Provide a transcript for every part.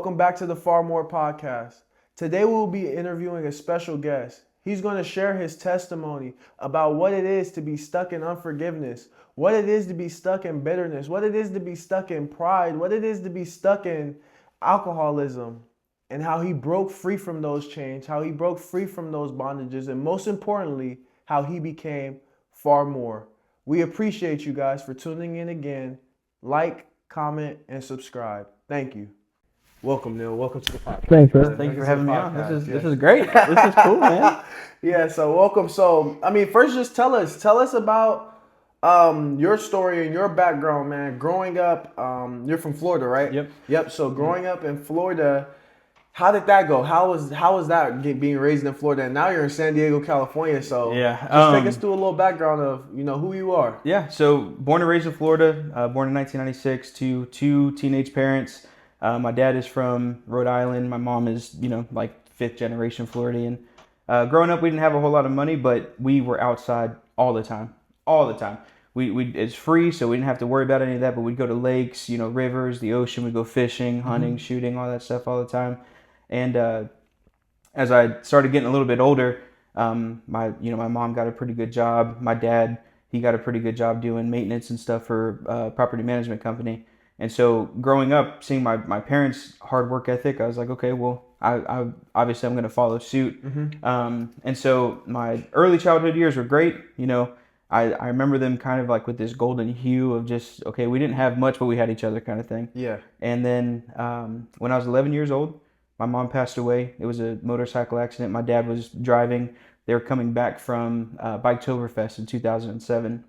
welcome back to the FarMore podcast. Today we'll be interviewing a special guest. He's going to share his testimony about what it is to be stuck in unforgiveness, what it is to be stuck in bitterness, what it is to be stuck in pride, what it is to be stuck in alcoholism, and how he broke free from those chains, how he broke free from those bondages, and most importantly, how he became far more. We appreciate you guys for tuning in again. Like, comment, and subscribe. Thank you. Welcome, Neil. Welcome to the podcast. Thanks, bro. Thank you for having me on. This is great. This is cool, man. Yeah, so welcome. So, first just tell us about your story and your background, man. Growing up, you're from Florida, right? Yep. So growing up in Florida, how did that go? How was that being raised in Florida? And now you're in San Diego, California. So yeah, just take us through a little background of who you are. Yeah. So born and raised in Florida. Born in 1996 to two teenage parents. My dad is from Rhode Island. My mom is like fifth generation Floridian. Growing up, we didn't have a whole lot of money, but we were outside all the time. It's free, so we didn't have to worry about any of that. But we'd go to lakes, rivers, the ocean. We'd go fishing, hunting, shooting, all that stuff all the time. And as I started getting a little bit older, my mom got a pretty good job. My dad, he got a pretty good job doing maintenance and stuff for a property management company. And so growing up, seeing my parents' hard work ethic, I was like, okay, well, I obviously I'm going to follow suit. And so my early childhood years were great. I remember them kind of like with this golden hue of just, okay, we didn't have much, but we had each other kind of thing. Yeah. And then when I was 11 years old, my mom passed away. It was a motorcycle accident. My dad was driving. They were coming back from Biketoberfest in 2007.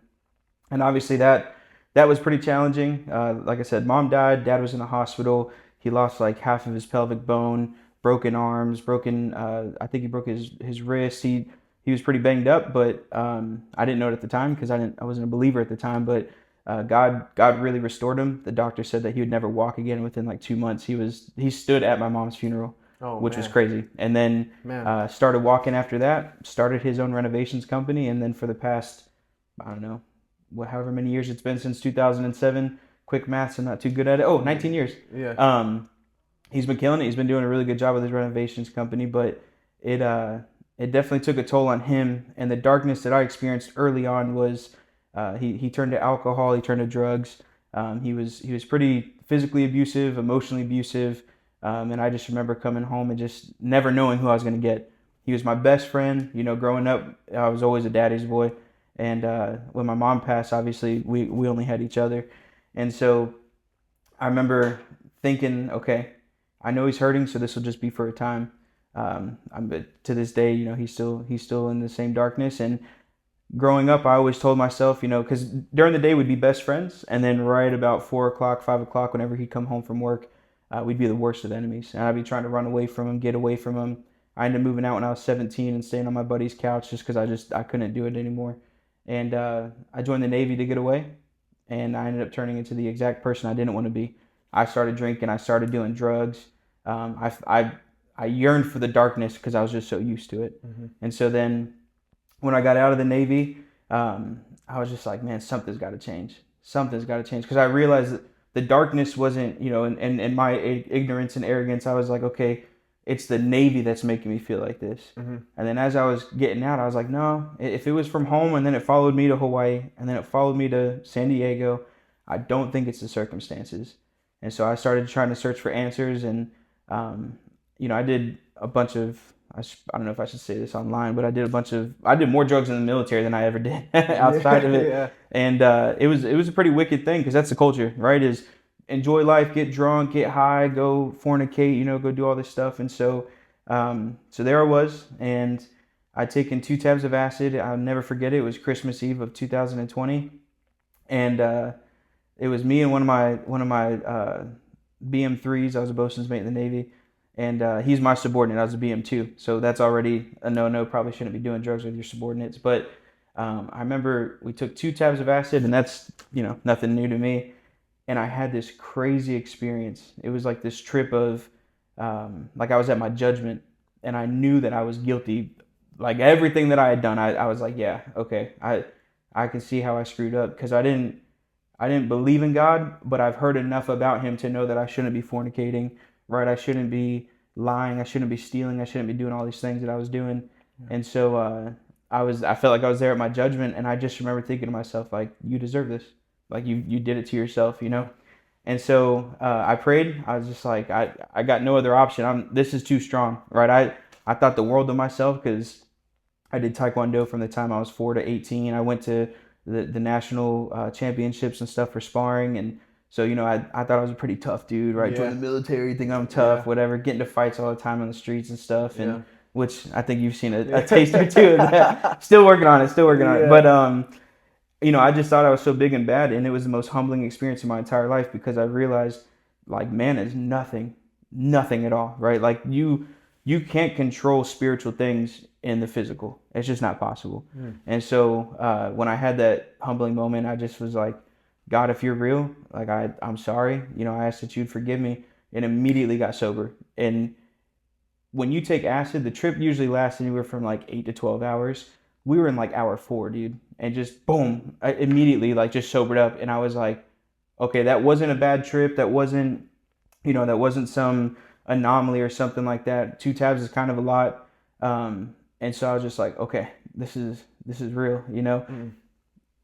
And obviously that was pretty challenging. Like I said, mom died. Dad was in the hospital. He lost like half of his pelvic bone, broken arms, I think he broke his wrist. He was pretty banged up, but I didn't know it at the time because I wasn't a believer at the time. But God really restored him. The doctor said that he would never walk again within like 2 months. He stood at my mom's funeral, which was crazy. And then started walking after that, started his own renovations company. And then for the past, I don't know, however many years it's been since 2007, quick maths, I'm not too good at it. 19 years. Yeah. He's been killing it. He's been doing a really good job with his renovations company, but it definitely took a toll on him. And the darkness that I experienced early on was, he turned to alcohol, he turned to drugs. He was pretty physically abusive, emotionally abusive. And I just remember coming home and just never knowing who I was going to get. He was my best friend. Growing up, I was always a daddy's boy. And when my mom passed, obviously we only had each other. And so I remember thinking, okay, I know he's hurting, so this will just be for a time. To this day, he's still in the same darkness. And growing up, I always told myself, because during the day we'd be best friends, and then right about 4 o'clock, 5 o'clock, whenever he'd come home from work, we'd be the worst of enemies. And I'd be trying to run away from him, get away from him. I ended up moving out when I was 17 and staying on my buddy's couch just because I couldn't do it anymore. And I joined the Navy to get away, and I ended up turning into the exact person I didn't want to be. I started drinking. I started doing drugs. I yearned for the darkness because I was just so used to it. And so then when I got out of the Navy, I was just like, man, something's got to change. Something's got to change, because I realized that the darkness wasn't, in my ignorance and arrogance, I was like, okay, it's the Navy that's making me feel like this. And then as I was getting out, I was like, no, if it was from home and then it followed me to Hawaii and then it followed me to San Diego, I don't think it's the circumstances. And so I started trying to search for answers. And, I did a bunch of, I don't know if I should say this online, but I did more drugs in the military than I ever did outside of it. Yeah. And it was a pretty wicked thing, because that's the culture, right? Is enjoy life, get drunk, get high, go fornicate, go do all this stuff. And so there I was, and I'd taken 2 tabs of acid. I'll never forget it. It was Christmas Eve of 2020. And it was me and one of my BM3s. I was a bosun's mate in the Navy. And he's my subordinate. I was a BM2. So that's already a no-no. Probably shouldn't be doing drugs with your subordinates. But I remember we took 2 tabs of acid, and that's, nothing new to me. And I had this crazy experience. It was like this trip of, like I was at my judgment, and I knew that I was guilty. Like everything that I had done, I was like, yeah, okay. I can see how I screwed up, because I didn't believe in God, but I've heard enough about him to know that I shouldn't be fornicating, right? I shouldn't be lying. I shouldn't be stealing. I shouldn't be doing all these things that I was doing. And so I felt like I was there at my judgment, and I just remember thinking to myself, like, you deserve this. Like, you did it to yourself, you know? And so I prayed. I was just like, I got no other option. This is too strong, right? I thought the world of myself because I did Taekwondo from the time I was 4 to 18. I went to the national championships and stuff for sparring. And so, you know, I thought I was a pretty tough dude, right? Yeah. Join the military, think I'm tough, Yeah. whatever. Get into fights all the time on the streets and stuff. And Yeah. which I think you've seen a taste or two of that. Still working on it. Yeah. But, you know, I just thought I was so big and bad. And it was the most humbling experience in my entire life because I realized, like, man is nothing at all, right? Like, you can't control spiritual things in the physical. It's just not possible. And so when I had that humbling moment, I just was like, God, if you're real, like, I'm sorry. You know, I asked that you'd forgive me, and immediately got sober. And when you take acid, the trip usually lasts anywhere from like 8 to 12 hours. We were in like hour 4, dude. And just boom, I immediately like just sobered up. And I was like, okay, that wasn't a bad trip. That wasn't, you know, that wasn't some anomaly or something like that. 2 tabs is kind of a lot. And so I was just like, okay, this is real, you know?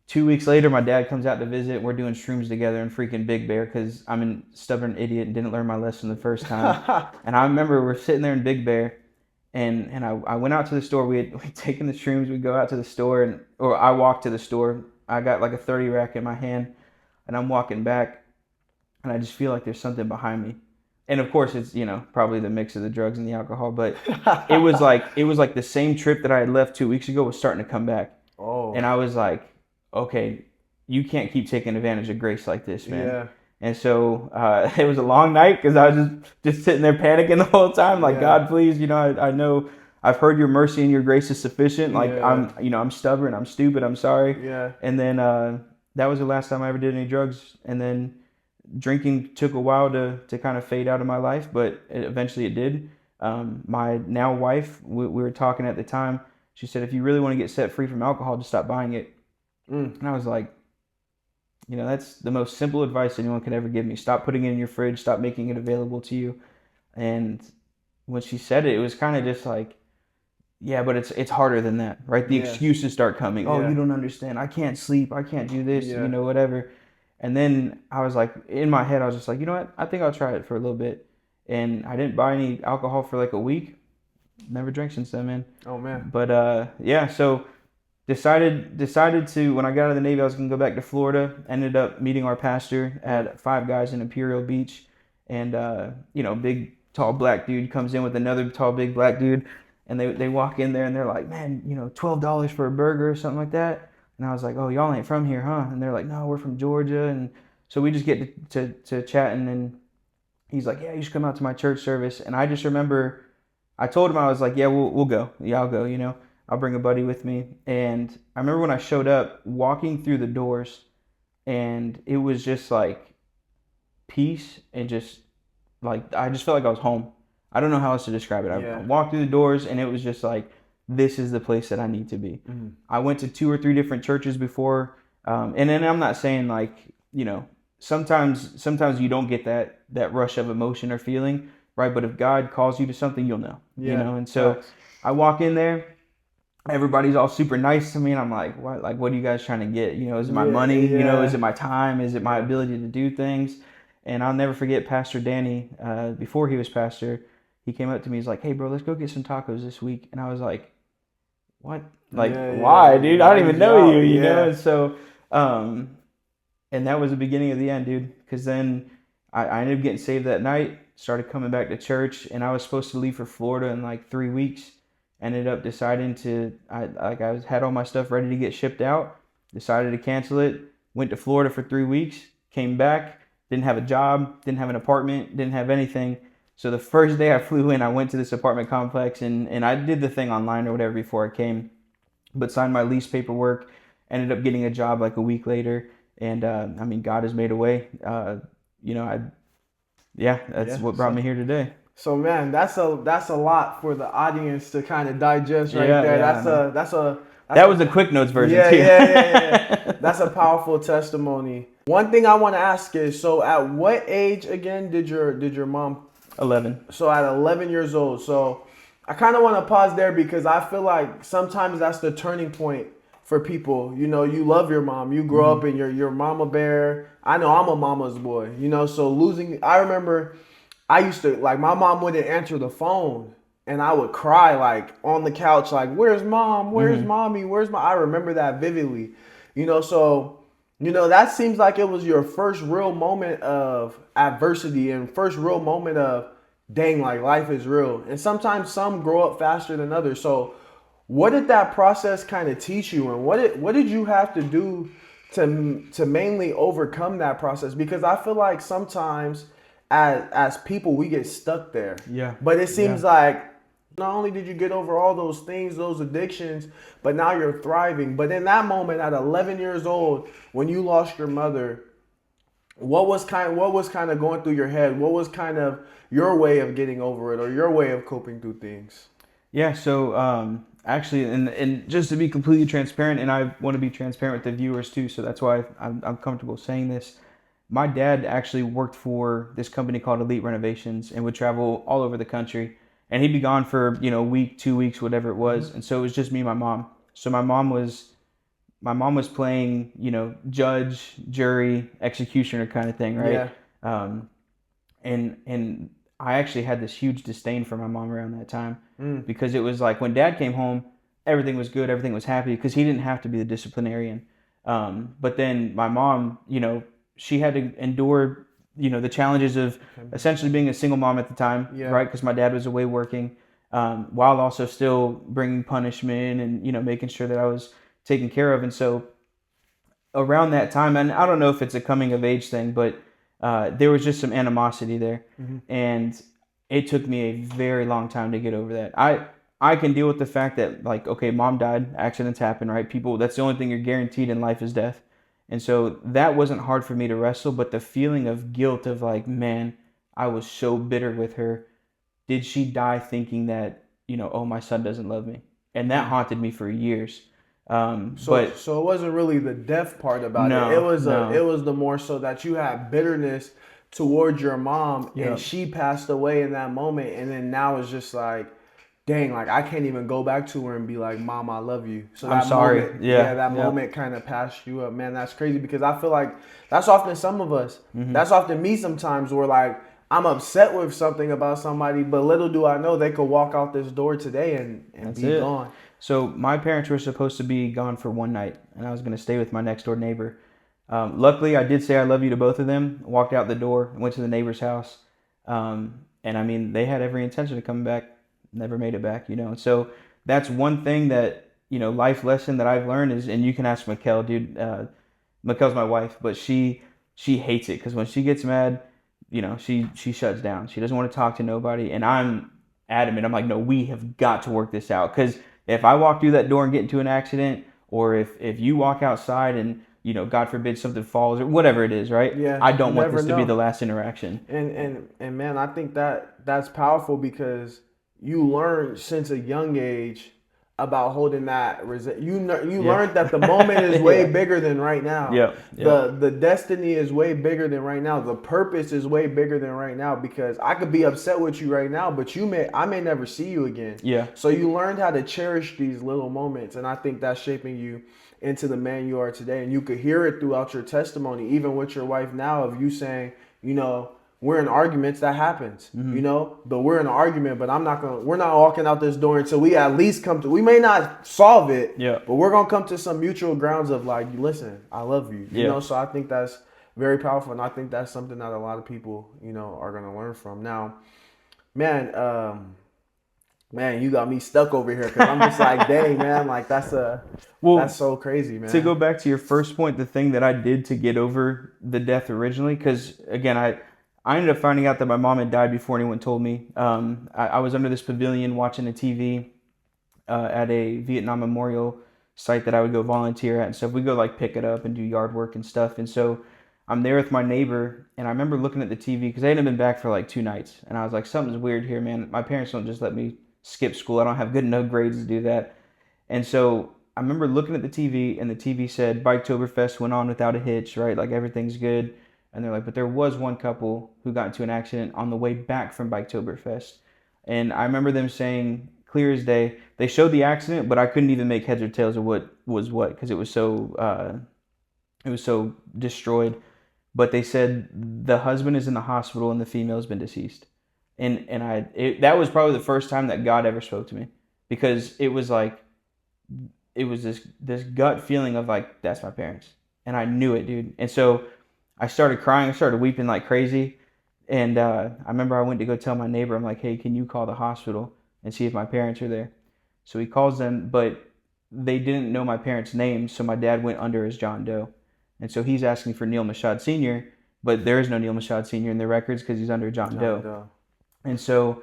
2 weeks later, my dad comes out to visit. We're doing shrooms together in freaking Big Bear because I'm a stubborn idiot and didn't learn my lesson the first time. And I remember we're sitting there in Big Bear, and I went out to the store. We'd taken the shrooms. We'd go out to the store, or I walked to the store. I got like a 30 rack in my hand, and I'm walking back, and I just feel like there's something behind me. And of course, it's, you know, probably the mix of the drugs and the alcohol, but it was like the same trip that I had left 2 weeks ago was starting to come back. Oh. And I was like, okay, you can't keep taking advantage of grace like this, man. Yeah. And so it was a long night because I was just sitting there panicking the whole time, like, God, please, you know, I know I've heard your mercy and your grace is sufficient. Like, I'm stubborn, I'm stupid, I'm sorry. Yeah. And then that was the last time I ever did any drugs. And then drinking took a while to kind of fade out of my life, but eventually it did. My now wife, we were talking at the time. She said, if you really want to get set free from alcohol, just stop buying it. And I was like, you know, that's the most simple advice anyone could ever give me. Stop putting it in your fridge. Stop making it available to you. And when she said it, it was kind of just like, yeah, but it's harder than that, right? The excuses start coming. Oh, you don't understand. I can't sleep. I can't do this, you know, whatever. And then I was like, in my head, I was just like, you know what? I think I'll try it for a little bit. And I didn't buy any alcohol for like a week. Never drank since then, man. Oh, man. But yeah, so decided to, when I got out of the Navy, I was going to go back to Florida. Ended up meeting our pastor at Five Guys in Imperial Beach. And, you know, big, tall black dude comes in with another tall, big black dude. And they walk in there and they're like, man, you know, $12 for a burger or something like that. And I was like, oh, y'all ain't from here, huh? And they're like, no, we're from Georgia. And so we just get to chatting. And he's like, yeah, you should come out to my church service. And I just remember I told him, I was like, yeah, we'll go. Yeah, I'll go, you know. I'll bring a buddy with me. And I remember when I showed up, walking through the doors, and it was just like peace and just like, I just felt like I was home. I don't know how else to describe it. I walked through the doors, and it was just like, this is the place that I need to be. I went to 2 or 3 different churches before. And then I'm not saying like, you know, sometimes you don't get that rush of emotion or feeling, right? But if God calls you to something, you'll know, you know? And so I walk in there, everybody's all super nice to me, and I'm like, what are you guys trying to get? You know, is it my money? You know, is it my time? Is it my ability to do things? And I'll never forget Pastor Danny, before he was pastor, he came up to me, he's like, hey bro, let's go get some tacos this week. And I was like, what? Like, why, dude? I don't even know you, you know? And so, and that was the beginning of the end, dude. Because then I ended up getting saved that night, started coming back to church, and I was supposed to leave for Florida in like 3 weeks. Ended up deciding I had all my stuff ready to get shipped out, decided to cancel it, went to Florida for 3 weeks, came back, didn't have a job, didn't have an apartment, didn't have anything. So the first day I flew in, I went to this apartment complex, and I did the thing online or whatever before I came, but signed my lease paperwork, ended up getting a job like a week later. And I mean, God has made a way. You know, that's what brought me here today. So man, that's a lot for the audience to kind of digest right there. That was a quick notes version too. That's a powerful testimony. One thing I want to ask is, so at what age again did your mom 11. So at 11 years old. So I kind of want to pause there because I feel like sometimes that's the turning point for people. You know, you love your mom. You grow up and you're mama bear. I know I'm a mama's boy. You know, so losing. I remember I used to like my mom wouldn't answer the phone. And I would cry like on the couch, like, "Where's mom? Where's mommy? Where's my?" I remember that vividly, you know. So that seems like it was your first real moment of adversity and first real moment of, dang, like life is real. And sometimes some grow up faster than others. So, what did that process kind of teach you, and what did you have to do to mainly overcome that process? Because I feel like sometimes as people we get stuck there. Yeah. But it seems like not only did you get over all those things, those addictions, but now you're thriving. But in that moment at 11 years old, when you lost your mother, what was kind of going through your head? What was kind of your way of getting over it or your way of coping through things? Yeah, so actually, and just to be completely transparent, and I want to be transparent with the viewers too, so that's why I'm comfortable saying this. My dad actually worked for this company called Elite Renovations and would travel all over the country. And he'd be gone for, a week, 2 weeks, whatever it was. And so it was just me and my mom. So my mom was playing, judge, jury, executioner kind of thing, right? Yeah. Um, and I actually had this huge disdain for my mom around that time because it was like when dad came home, everything was good, everything was happy because he didn't have to be the disciplinarian. But then my mom, she had to endure, the challenges of essentially being a single mom at the time, right? Because my dad was away working, while also still bringing punishment and, making sure that I was taken care of. And so around that time, and I don't know if it's a coming of age thing, but there was just some animosity there. And it took me a very long time to get over that. I can deal with the fact that, like, okay, mom died, accidents happen, right? People, that's the only thing you're guaranteed in life is death. And so that wasn't hard for me to wrestle, but the feeling of guilt of like, man, I was so bitter with her. Did she die thinking that, oh, my son doesn't love me? And that haunted me for years. So it wasn't really the death part about it. It was the more so that you had bitterness towards your mom and she passed away in that moment, and then now it's just like, dang, like I can't even go back to her and be like, Mom, I love you. So I'm sorry. That moment kind of passed you up. Man, that's crazy because I feel like that's often some of us. That's often me sometimes where like I'm upset with something about somebody, but little do I know they could walk out this door today and be gone. So my parents were supposed to be gone for one night, and I was going to stay with my next door neighbor. Luckily, I did say I love you to both of them, walked out the door, went to the neighbor's house. And I mean, they had every intention of coming back, never made it back, And so that's one thing that, life lesson that I've learned is, and you can ask Mikkel, dude. Mikkel's my wife, but she hates it because when she gets mad, she shuts down. She doesn't want to talk to nobody. And I'm adamant. I'm like, no, we have got to work this out. Because if I walk through that door and get into an accident, or if you walk outside and, God forbid something falls or whatever it is, right? Yeah, I don't want this to be the last interaction. And man, I think that's powerful because you learn since a young age about holding that you learned that the moment is way bigger than right now. The destiny is way bigger than right now. The purpose is way bigger than right now because I could be upset with you right now, but I may never see you again. So you learned how to cherish these little moments, and I think that's shaping you into the man you are today. And you could hear it throughout your testimony, even with your wife now, of you saying, we're in arguments, that happens, but we're in an argument, but we're not walking out this door until we at least we may not solve it, but we're going to come to some mutual grounds of like, listen, I love you, so I think that's very powerful. And I think that's something that a lot of people, are going to learn from. Now, man, you got me stuck over here because I'm just like, dang, man, like that's so crazy, man. To go back to your first point, the thing that I did to get over the death originally, because again, I ended up finding out that my mom had died before anyone told me. I was under this pavilion watching the TV at a Vietnam memorial site that I would go volunteer at. And so we go like pick it up and do yard work and stuff. And so I'm there with my neighbor, and I remember looking at the TV because I hadn't been back for like 2 nights. And I was like, something's weird here, man. My parents don't just let me skip school. I don't have good enough grades to do that. And so I remember looking at the TV, and the TV said Biketoberfest went on without a hitch, right? Like everything's good. And they're like, but there was one couple who got into an accident on the way back from Biketoberfest. And I remember them saying, clear as day, they showed the accident, but I couldn't even make heads or tails of what was what because it was so destroyed. But they said the husband is in the hospital and the female has been deceased. That was probably the first time that God ever spoke to me, because it was like, it was this gut feeling of like, that's my parents. And I knew it, dude. And so I started crying. I started weeping like crazy. And I remember I went to go tell my neighbor, I'm like, hey, can you call the hospital and see if my parents are there? So he calls them, but they didn't know my parents' names. So my dad went under as John Doe. And so he's asking for Neil Michaud Sr., but there is no Neil Michaud Sr. in the records because he's under John Doe. And so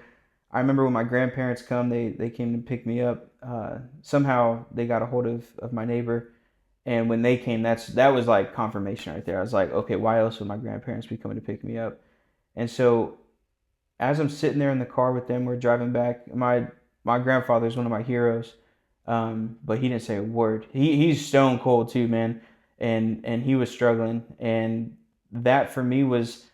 I remember when my grandparents come, they came to pick me up. Somehow they got a hold of my neighbor. And when they came, that was like confirmation right there. I was like, okay, why else would my grandparents be coming to pick me up? And so as I'm sitting there in the car with them, we're driving back. My grandfather is one of my heroes, but he didn't say a word. He's stone cold too, man. And he was struggling. And that for me was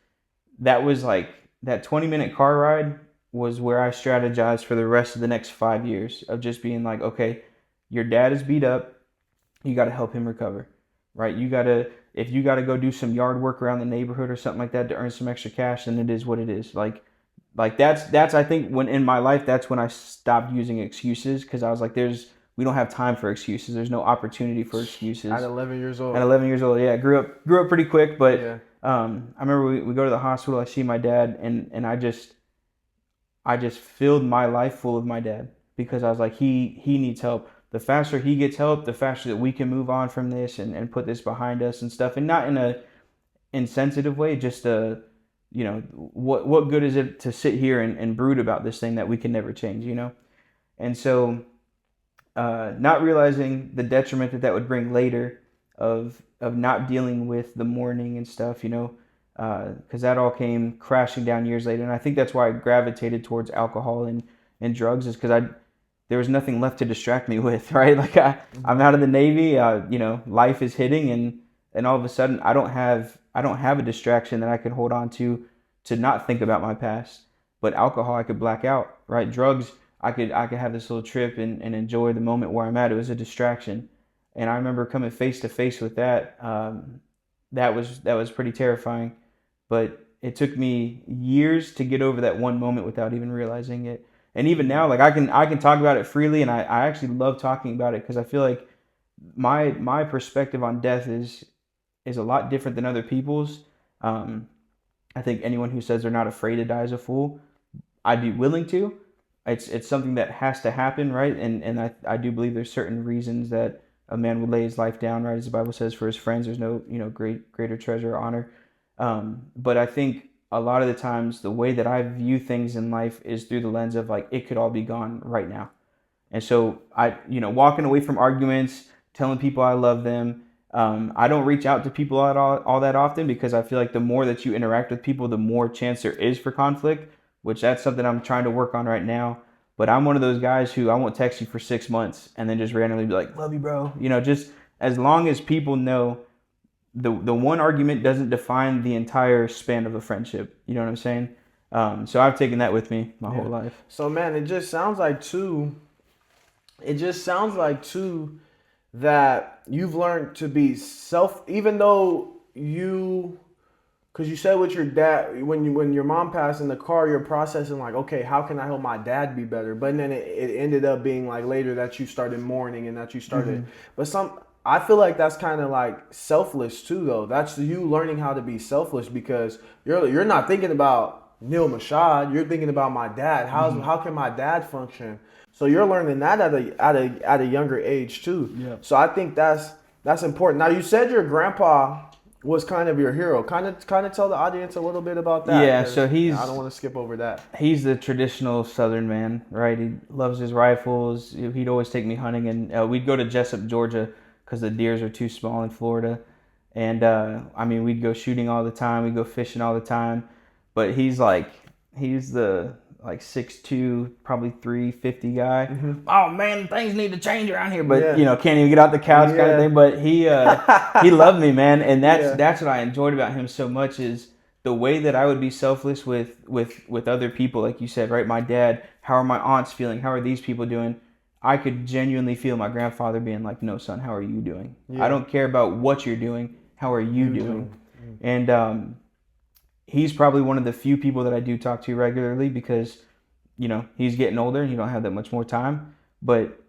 like that 20-minute car ride was where I strategized for the rest of the next 5 years of just being like, okay, your dad is beat up. You got to help him recover, right? If you got to go do some yard work around the neighborhood or something like that to earn some extra cash, then it is what it is. Like that's I think when in my life, that's when I stopped using excuses, because I was like, we don't have time for excuses. There's no opportunity for excuses. At 11 years old. At 11 years old, yeah. I grew up pretty quick, but yeah. I remember we go to the hospital. I see my dad, and I just filled my life full of my dad, because I was like, he needs help. The faster he gets help, the faster that we can move on from this and put this behind us and stuff. And not in a insensitive way, just what good is it to sit here and brood about this thing that we can never change, you know? And so not realizing the detriment that would bring later of not dealing with the mourning and stuff, you know, because that all came crashing down years later. And I think that's why I gravitated towards alcohol and drugs, is because there was nothing left to distract me with, right? Like I'm out of the Navy, life is hitting, and all of a sudden I don't have a distraction that I can hold on to not think about my past. But alcohol, I could black out, right? Drugs, I could have this little trip and enjoy the moment where I'm at. It was a distraction. And I remember coming face to face with that. That was pretty terrifying. But it took me years to get over that one moment without even realizing it. And even now, like I can talk about it freely, and I actually love talking about it, because I feel like my perspective on death is a lot different than other people's. I think anyone who says they're not afraid to die is a fool. I'd be willing to. It's something that has to happen, right? And I do believe there's certain reasons that a man would lay his life down, right? As the Bible says, for his friends, there's no greater treasure or honor. But I think a lot of the times the way that I view things in life is through the lens of like, it could all be gone right now. And so walking away from arguments, telling people I love them. I don't reach out to people all that often, because I feel like the more that you interact with people, the more chance there is for conflict, which that's something I'm trying to work on right now. But I'm one of those guys who I won't text you for 6 months and then just randomly be like, love you, bro. Just as long as people know the one argument doesn't define the entire span of a friendship. You know what I'm saying? So I've taken that with me my whole life. So man, it just sounds like too that you've learned to be even though because you said with your dad, when your mom passed in the car, you're processing like, okay, how can I help my dad be better? But then it ended up being like later that you started mourning and that you started, but I feel like that's kind of like selfless too, though. That's you learning how to be selfless, because you're not thinking about Neil Michaud. You're thinking about my dad. How can my dad function? So you're learning that at a younger age too. Yeah. So I think that's important. Now you said your grandpa was kind of your hero. Kind of tell the audience a little bit about that. Yeah. So I don't want to skip over that. He's the traditional Southern man, right? He loves his rifles. He'd always take me hunting, and we'd go to Jessup, Georgia, because the deers are too small in Florida. And we'd go shooting all the time. We'd go fishing all the time. But he's the like 6'2", probably 350 guy. Oh man, things need to change around here, but can't even get out the couch kind of thing. But he loved me, man, and that's what I enjoyed about him so much is the way that I would be selfless with other people, like you said, right? My dad, how are my aunts feeling? How are these people doing? I could genuinely feel my grandfather being like, no, son, how are you doing? I don't care about what you're doing. How are you doing? And he's probably one of the few people that I do talk to regularly because, he's getting older and he don't have that much more time. But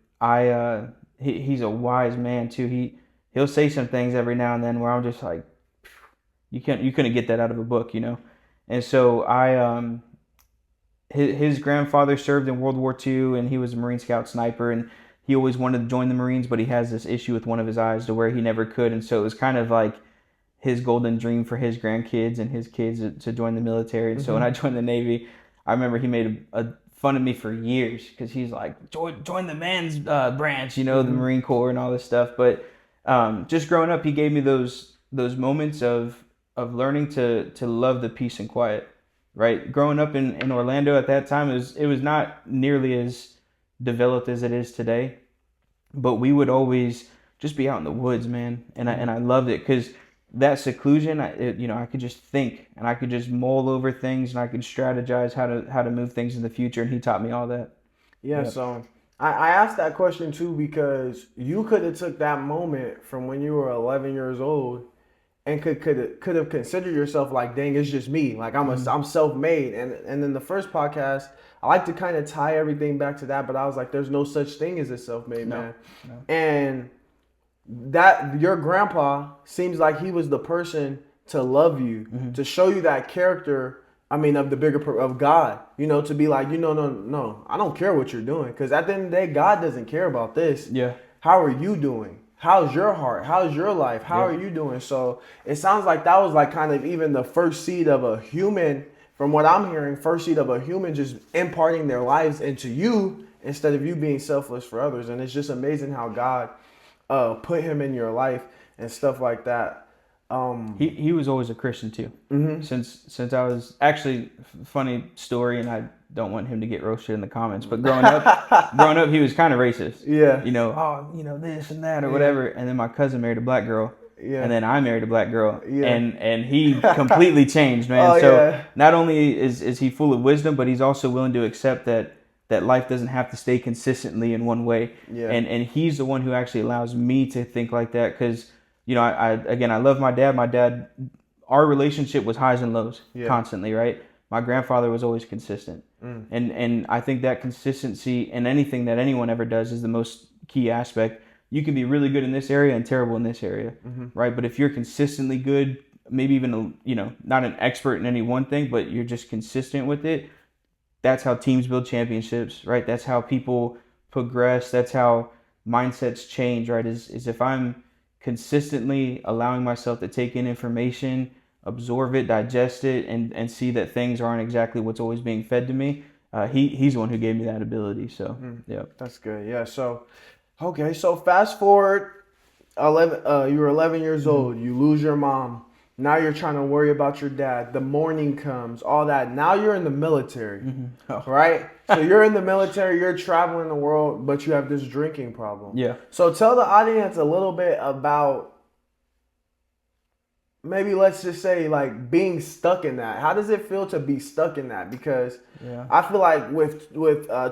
he's a wise man too. He'll say some things every now and then where I'm just like, you couldn't get that out of a book, And so his grandfather served in World War II and he was a Marine Scout sniper and he always wanted to join the Marines, but he has this issue with one of his eyes to where he never could. And so it was kind of like his golden dream for his grandkids and his kids to join the military. And so when I joined the Navy, I remember he made a fun of me for years because he's like, join the man's branch, the Marine Corps and all this stuff. But just growing up, he gave me those moments of learning to love the peace and quiet, right? Growing up in Orlando at that time, it was not nearly as developed as it is today, but we would always just be out in the woods, man. And I loved it because that seclusion, I could just think and I could just mull over things and I could strategize how to move things in the future. And he taught me all that. Yeah. Yep. So I asked that question too, because you could have took that moment from when you were 11 years old and could have considered yourself like, dang, it's just me. Like I'm self-made. And in the first podcast, I like to kind of tie everything back to that, but I was like, there's no such thing as a self-made man. No. And that your grandpa seems like he was the person to love you, to show you that character. I mean, of the bigger of God, to be like, no, I don't care what you're doing. Because at the end of the day, God doesn't care about this. Yeah. How are you doing? How's your heart? How's your life? How are you doing? So it sounds like that was like kind of even the first seed of a human, from what I'm hearing, first seed of a human just imparting their lives into you instead of you being selfless for others. And it's just amazing how God put him in your life and stuff like that. He was always a Christian too. Since I was actually, funny story, and I don't want him to get roasted in the comments, but growing up, he was kind of racist. Yeah. This and that or whatever. And then my cousin married a black girl. Yeah. And then I married a black girl. Yeah. And he completely changed, man. Not only is he full of wisdom, but he's also willing to accept that life doesn't have to stay consistently in one way. Yeah. And he's the one who actually allows me to think like that because, I love my dad. My dad, our relationship was highs and lows constantly, right? My grandfather was always consistent. And I think that consistency in anything that anyone ever does is the most key aspect. You can be really good in this area and terrible in this area, right? But if you're consistently good, maybe even, not an expert in any one thing, but you're just consistent with it, that's how teams build championships, right? That's how people progress. That's how mindsets change, right? Is if I'm consistently allowing myself to take in information, absorb it, digest it, and see that things aren't exactly what's always being fed to me. He's the one who gave me that ability. So, yeah. That's good. Yeah. So, okay. So fast forward, you were 11 years old. You lose your mom. Now you're trying to worry about your dad. The morning comes, all that. Now you're in the military, right? So you're in the military, you're traveling the world, but you have this drinking problem. Yeah. So tell the audience a little bit about, maybe let's just say, like, being stuck in that. How does it feel to be stuck in that? Because I feel like with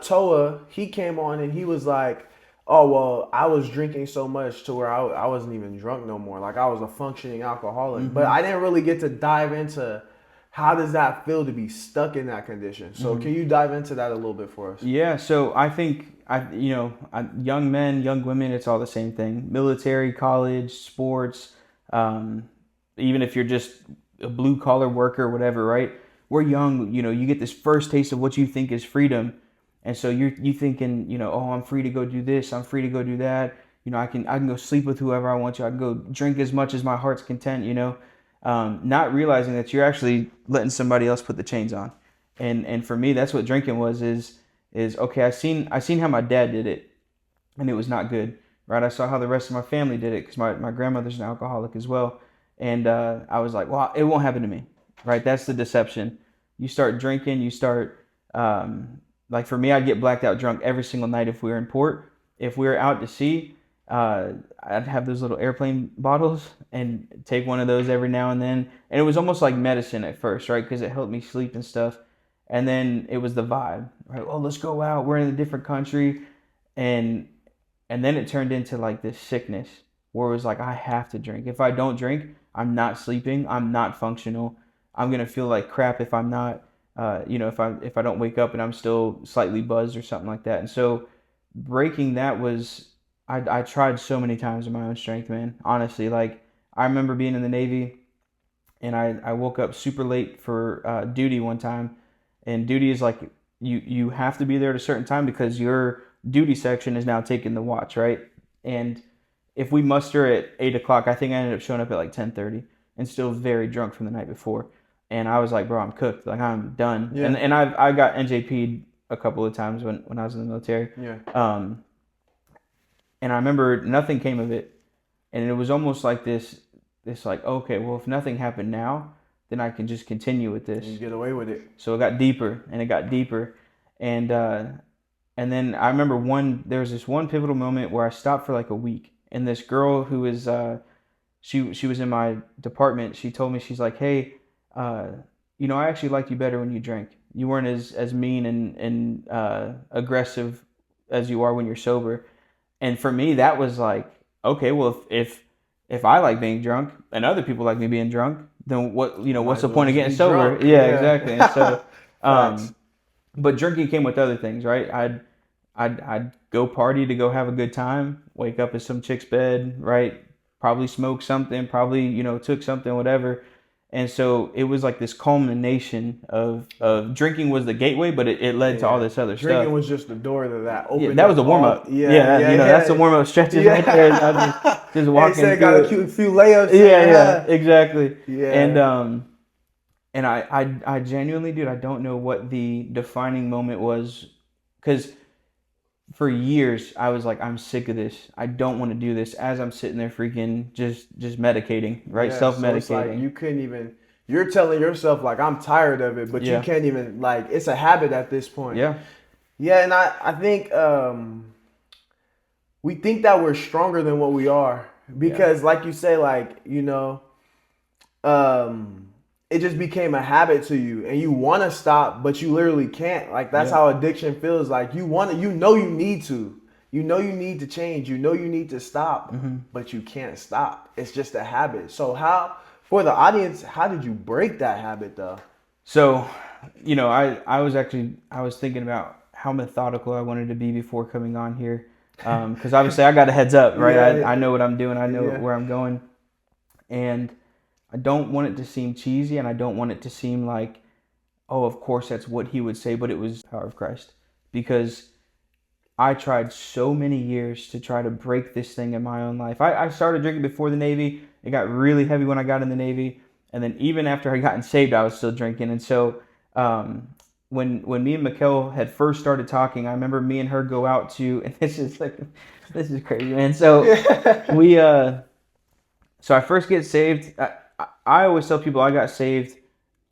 Toa, he came on and he was like, oh, well, I was drinking so much to where I wasn't even drunk no more. Like, I was a functioning alcoholic. But I didn't really get to dive into how does that feel to be stuck in that condition. So can you dive into that a little bit for us? Yeah, so I think, young men, young women, it's all the same thing. Military, college, sports, even if you're just a blue-collar worker, whatever, right? We're young, you get this first taste of what you think is freedom. And so you thinking, oh, I'm free to go do this. I'm free to go do that. I can go sleep with whoever I want to. I can go drink as much as my heart's content, not realizing that you're actually letting somebody else put the chains on. And for me, that's what drinking was, is okay, I seen how my dad did it and it was not good, right? I saw how the rest of my family did it because my grandmother's an alcoholic as well. And I was like, well, it won't happen to me, right? That's the deception. You start drinking, you start Like for me, I'd get blacked out drunk every single night if we were in port. If we were out to sea, I'd have those little airplane bottles and take one of those every now and then. And it was almost like medicine at first, right? Because it helped me sleep and stuff. And then it was the vibe, right? Oh, let's go out. We're in a different country. And then it turned into like this sickness where it was like, I have to drink. If I don't drink, I'm not sleeping. I'm not functional. I'm going to feel like crap if I'm not, if I don't wake up and I'm still slightly buzzed or something like that. And so breaking that was, I tried so many times in my own strength, man. Honestly, like I remember being in the Navy and I woke up super late for duty one time. And duty is like, you have to be there at a certain time because your duty section is now taking the watch, right? And if we muster at 8 o'clock, I think I ended up showing up at like 10:30 and still very drunk from the night before. And I was like, bro, I'm cooked. Like I'm done. Yeah. And I got NJP'd a couple of times when I was in the military. Yeah. And I remember nothing came of it. And it was almost like this like, okay, well, if nothing happened now, then I can just continue with this. You get away with it. So it got deeper and it got deeper. And then I remember there was this one pivotal moment where I stopped for like a week. And this girl who was, she was in my department, she told me, she's like, hey, I actually liked you better when you drank. You weren't as mean and aggressive as you are when you're sober. And for me, that was like, okay, well, if I like being drunk and other people like me being drunk, then what's the point of getting sober? Drunk. Yeah, exactly. And so, Facts. but drinking came with other things, right? I'd go party to go have a good time, wake up in some chick's bed, right? Probably smoke something, probably, took something, whatever. And so it was like this culmination of drinking was the gateway, but it led to all this other stuff. Drinking was just the door to that. Yeah, that was the warm up. That's the warm up stretches right there. I just walking. Hey, said got a few layups. Yeah, exactly. Yeah. And I genuinely, dude, I don't know what the defining moment was, because for years I was like, I'm sick of this. I don't want to do this. As I'm sitting there freaking just medicating, right? Yeah, Self-medicating. So it's like you couldn't even. You're telling yourself like I'm tired of it, but you can't even like. It's a habit at this point. Yeah. Yeah, and I think we think that we're stronger than what we are because, like you say, like it just became a habit to you, and you want to stop, but you literally can't. Like that's how addiction feels. Like you want to, you need to. You need to change. You need to stop, but you can't stop. It's just a habit. So for the audience, how did you break that habit though? So, I was thinking about how methodical I wanted to be before coming on here. Because obviously I got a heads up, right? I know what I'm doing. I know where I'm going. And I don't want it to seem cheesy, and I don't want it to seem like, oh, of course that's what he would say, but it was the power of Christ. Because I tried so many years to try to break this thing in my own life. I started drinking before the Navy. It got really heavy when I got in the Navy. And then even after I gotten saved, I was still drinking. And so when me and Michaud had first started talking, I remember me and her go out to, and this is crazy, man. So so I first get saved. I always tell people I got saved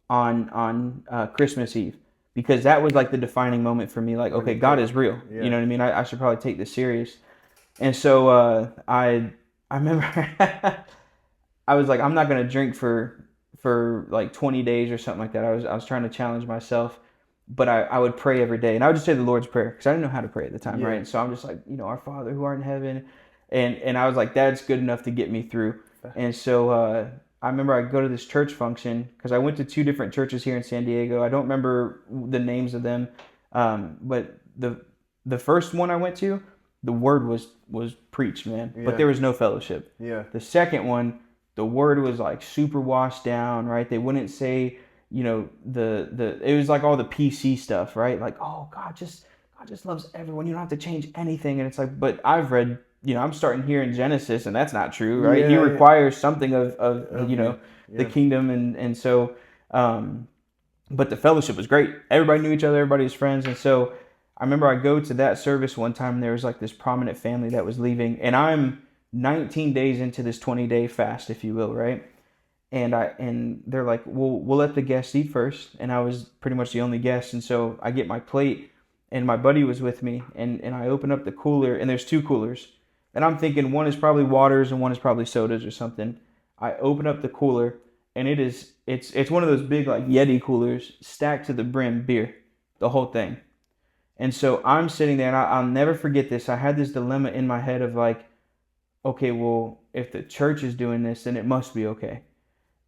on Christmas Eve, because that was like the defining moment for me. Like, okay, God is real. Yeah. You know what I mean? I should probably take this serious. And so I remember I was like, I'm not gonna drink for like 20 days or something like that. I was trying to challenge myself, but I would pray every day, and I would just say the Lord's Prayer because I didn't know how to pray at the time, right? And so I'm just like, our Father who art in heaven, and I was like, that's good enough to get me through. And so I remember I'd go to this church function, because I went to 2 different churches here in San Diego. I don't remember the names of them, but the first one I went to, the word was preached, man, but there was no fellowship. Yeah. The second one, the word was like super washed down, right? They wouldn't say, it was like all the PC stuff, right? Like, oh, God just loves everyone. You don't have to change anything. And it's like, but I've read, I'm starting here in Genesis, and that's not true, right? He requires something of the kingdom. And so, but the fellowship was great. Everybody knew each other. Everybody was friends. And so I remember I go to that service one time, and there was like this prominent family that was leaving, and I'm 19 days into this 20-day fast, if you will, right? and they're like, we'll let the guests eat first, and I was pretty much the only guest, and so I get my plate, and my buddy was with me, and I open up the cooler, and there's two coolers, and I'm thinking one is probably waters and one is probably sodas or something. I open up the cooler, and it's one of those big like Yeti coolers stacked to the brim beer, the whole thing. And so I'm sitting there, and I'll never forget this. I had this dilemma in my head of like, okay, well, if the church is doing this, then it must be okay.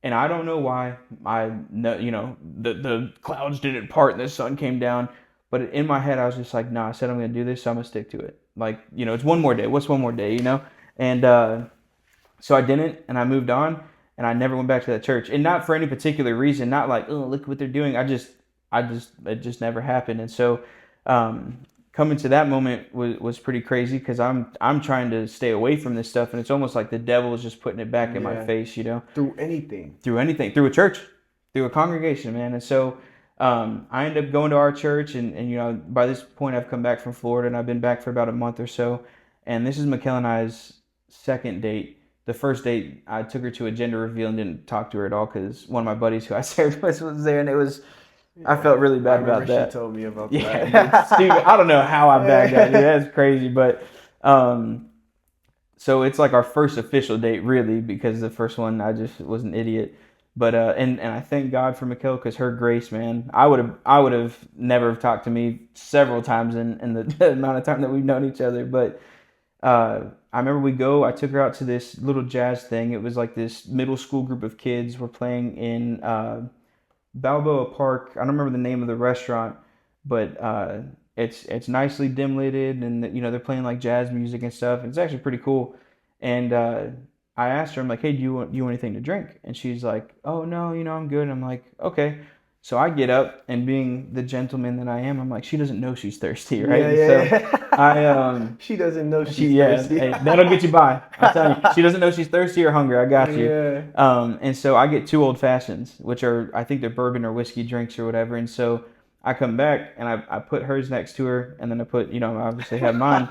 And I don't know why. I know, the clouds didn't part and the sun came down. But in my head, I was just like, nah, I said I'm going to do this, so I'm going to stick to it. Like, it's one more day. What's one more day, And so I didn't, and I moved on, and I never went back to that church. And not for any particular reason, not like, oh, look what they're doing. It just never happened. And so coming to that moment was pretty crazy, because I'm trying to stay away from this stuff, and it's almost like the devil is just putting it back in my face, Through anything, through a church, through a congregation, man. And so I ended up going to our church, and by this point I've come back from Florida, and I've been back for about a month or so, and this is Mikkel and I's second date. The first date, I took her to a gender reveal and didn't talk to her at all, because one of my buddies who I served with was there, and it was. I felt really bad about that. She told me about that. Yeah, stupid. I don't know how I bagged that. Dude. That's crazy. But so it's like our first official date, really, because the first one I just was an idiot. But and I thank God for Mikkel, because her grace, man. I would have never talked to me several times in the amount of time that we've known each other. But I remember I took her out to this little jazz thing. It was like this middle school group of kids were playing in Balboa Park. I don't remember the name of the restaurant, but it's nicely dim lighted, and they're playing like jazz music and stuff. It's actually pretty cool. And I asked her, I'm like, hey, do you want anything to drink? And she's like, oh no, I'm good. And I'm like, okay. So I get up, and being the gentleman that I am, I'm like, she doesn't know she's thirsty, right? Yeah. She doesn't know she's thirsty. Hey, that'll get you by. I'm telling you, she doesn't know she's thirsty or hungry. I got you. Yeah. And so I get 2 old fashions, which are, I think they're bourbon or whiskey drinks or whatever. And so I come back, and I put hers next to her, and then I put, I obviously have mine,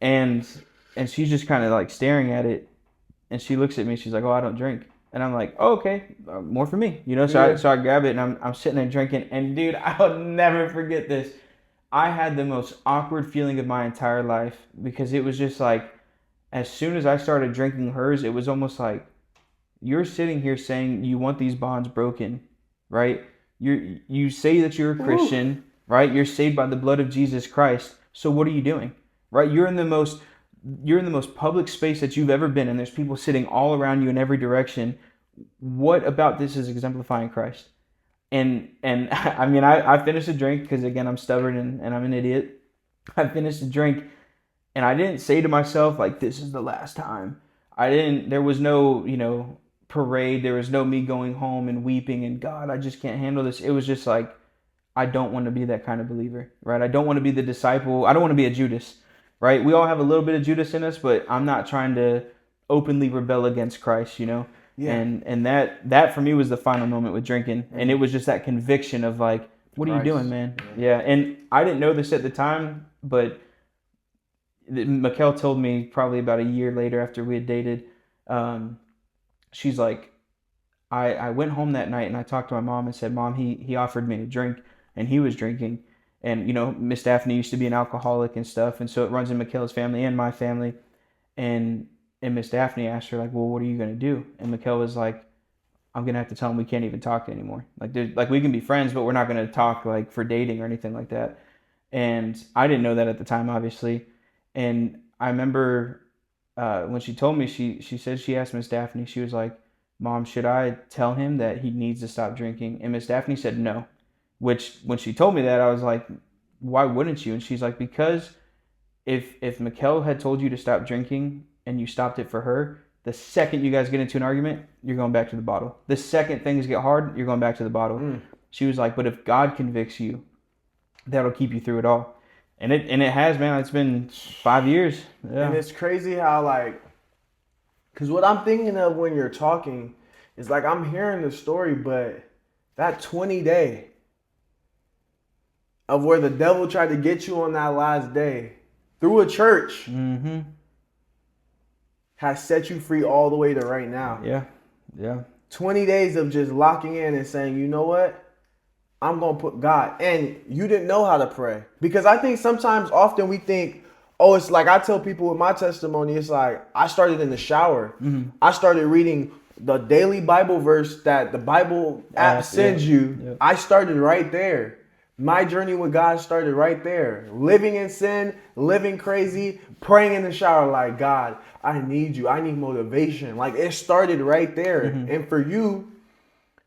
and she's just kind of like staring at it, and she looks at me. She's like, oh, I don't drink. And I'm like, oh, okay, more for me, So I grab it, and I'm sitting there drinking, and dude, I'll never forget this. I had the most awkward feeling of my entire life, because it was just like, as soon as I started drinking hers, it was almost like, you're sitting here saying you want these bonds broken, right? You say that you're a Christian, right? You're saved by the blood of Jesus Christ. So what are you doing, right? You're in the most public space that you've ever been in. There's people sitting all around you in every direction. What about this is exemplifying Christ? And I mean, I finished a drink, because again, I'm stubborn and I'm an idiot. I finished a drink, and I didn't say to myself like, this is the last time. There was no, parade. There was no me going home and weeping and, God, I just can't handle this. It was just like, I don't want to be that kind of believer, right? I don't want to be the disciple. I don't want to be a Judas, right? We all have a little bit of Judas in us, but I'm not trying to openly rebel against Christ, Yeah. And that for me was the final moment with drinking. And it was just that conviction of like, what are you doing, man? Yeah. And I didn't know this at the time, but Mikkel told me probably about a year later after we had dated. She's like, I went home that night, and I talked to my mom and said, Mom, he offered me a drink, and he was drinking. And, Miss Daphne used to be an alcoholic and stuff. And so it runs in Mikkel's family and my family. And Miss Daphne asked her, like, well, what are you going to do? And Mikkel was like, I'm going to have to tell him we can't even talk anymore. Like we can be friends, but we're not going to talk like for dating or anything like that. And I didn't know that at the time, obviously. And I remember when she told me, she said she asked Miss Daphne, she was like, Mom, should I tell him that he needs to stop drinking? And Miss Daphne said no, which when she told me that, I was like, why wouldn't you? And she's like, because if Mikkel had told you to stop drinking and you stopped it for her, the second you guys get into an argument, you're going back to the bottle. The second things get hard, you're going back to the bottle. She was like, but if God convicts you, that'll keep you through it all. And it has, man. It's been 5 years. Yeah. And it's crazy how, like, because what I'm thinking of when you're talking is like, I'm hearing the story, but that 20-day of where the devil tried to get you on that last day through a church has set you free all the way to right now. Yeah. Yeah. 20 days of just locking in and saying, you know what? I'm going to put God. And you didn't know how to pray. Because I think sometimes, often we think, oh, it's like I tell people with my testimony, it's like I started in the shower. I started reading the daily Bible verse that the Bible app sends you. Yep. I started right there. My journey with God started right there. Living in sin, living crazy, praying in the shower like, God, I need you. I need motivation. Like, it started right there. And for you,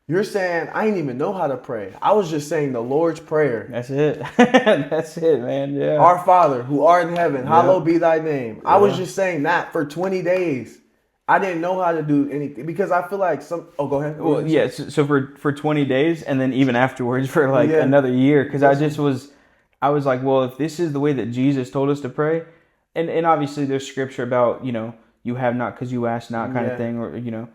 you're saying, I didn't even know how to pray. I was just saying the Lord's Prayer. That's it. That's it, man. Yeah. Our Father, who art in heaven, hallowed be thy name. I was just saying that for 20 days. I didn't know how to do anything because I feel like Oh, go ahead. Well, yeah. So for 20 days and then even afterwards for like another year, because I was like, well, if this is the way that Jesus told us to pray, and obviously there's scripture about, you have not because you ask not kind of thing, or,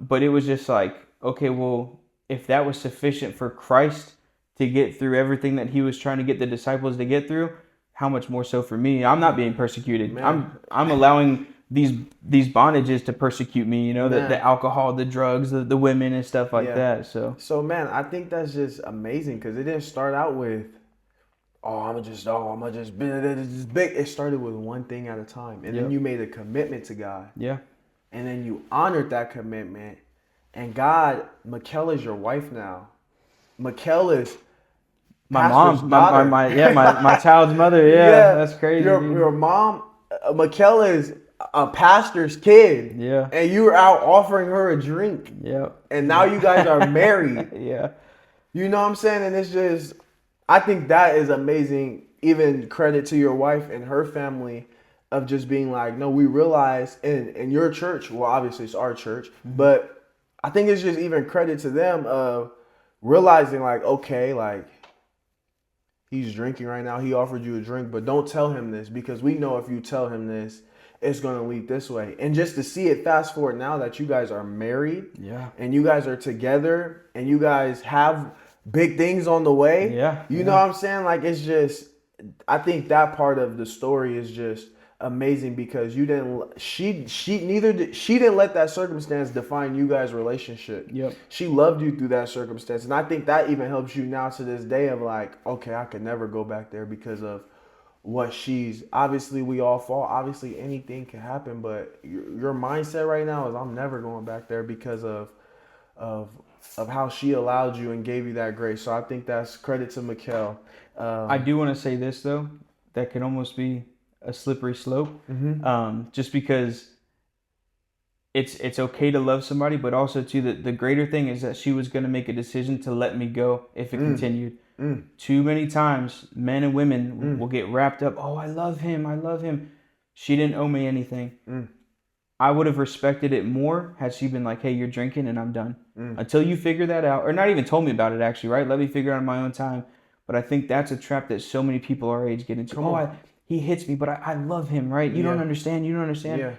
but it was just like, okay, well, if that was sufficient for Christ to get through everything that he was trying to get the disciples to get through, how much more so for me? I'm not being persecuted. Man. I'm allowing these bondages to persecute me, the alcohol, the drugs, the women and stuff like that. So man, I think that's just amazing because it didn't start out with, I'm gonna just be this big. It started with one thing at a time, and then you made a commitment to God. Yeah. And then you honored that commitment, and God, Mikkel is your wife now. Mikkel is my mom, my child's mother. Yeah, that's crazy. Your mom, Mikkel is a pastor's kid. Yeah. And you were out offering her a drink. Yeah. And now you guys are married. Yeah. You know what I'm saying? And it's just, I think that is amazing. Even credit to your wife and her family of just being like, no, we realize in your church, well, obviously it's our church, but I think it's just even credit to them of realizing like, okay, like he's drinking right now. He offered you a drink, but don't tell him this because we know if you tell him this, it's going to lead this way. And just to see it fast forward now that you guys are married and you guys are together and you guys have big things on the way. You know what I'm saying? Like, it's just, I think that part of the story is just amazing because she didn't let that circumstance define you guys' relationship. She loved you through that circumstance. And I think that even helps you now to this day of like, okay, I could never go back there because of what obviously we all fall. Obviously anything can happen, but your mindset right now is I'm never going back there because of how she allowed you and gave you that grace. So I think that's credit to Mikkel. I do want to say this though, that could almost be a slippery slope. Just because it's okay to love somebody, but also too the greater thing is that she was going to make a decision to let me go if it continued. Too many times, men and women will get wrapped up. Oh, I love him. She didn't owe me anything. I would have respected it more had she been like, hey, you're drinking and I'm done. Until you figure that out, or not even told me about it actually, right? Let me figure it out on my own time. But I think that's a trap that so many people our age get into. He hits me, but I love him, right? You don't understand. Yeah.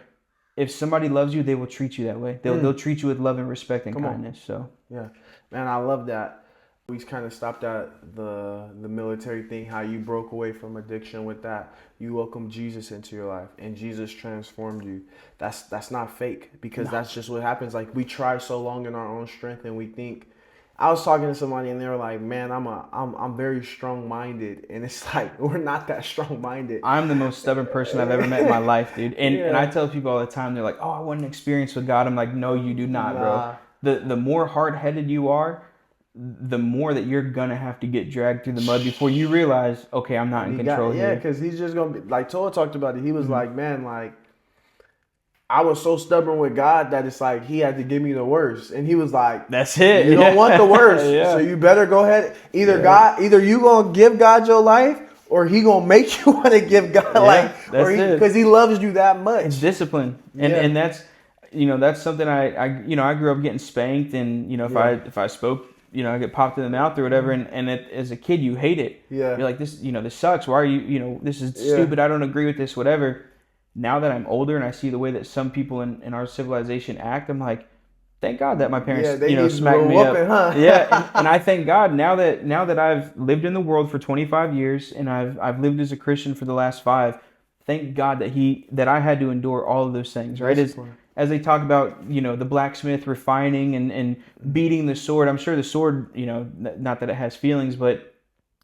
If somebody loves you, they will treat you that way. They'll treat you with love and respect and kindness. So yeah, man, I love that. We kind of stopped at the military thing, how you broke away from addiction with that. You welcomed Jesus into your life and Jesus transformed you. That's not fake because that's just what happens. Like we try so long in our own strength and we think, I was talking to somebody and they were like, man, I'm very strong-minded. And it's like, we're not that strong-minded. I'm the most stubborn person I've ever met in my life, dude. And I tell people all the time, they're like, oh, I want an experience with God. I'm like, no, you do not, bro. The more hard-headed you are, the more that you're gonna have to get dragged through the mud before you realize, okay, I'm not in control here. Yeah, because he's just gonna be like Toa talked about it. He was like, man, like I was so stubborn with God that it's like he had to give me the worst. And he was like, that's it. You don't want the worst. So you better go ahead. Either you gonna give God your life or he gonna make you want to give God because he loves you that much. It's discipline. And that's that's something I grew up getting spanked and if I spoke, I get popped in the mouth or whatever, and as a kid you hate it. You're like, this sucks. Why are you this is stupid. I don't agree with this, whatever. Now that I'm older and I see the way that some people in our civilization act, I'm like, thank God that my parents smacked me up. And I thank God now that I've lived in the world for 25 years and I've lived as a Christian for the last 5. thank God that I had to endure all of those things, right? Discipline. As they talk about, the blacksmith refining and beating the sword. I'm sure the sword, not that it has feelings, but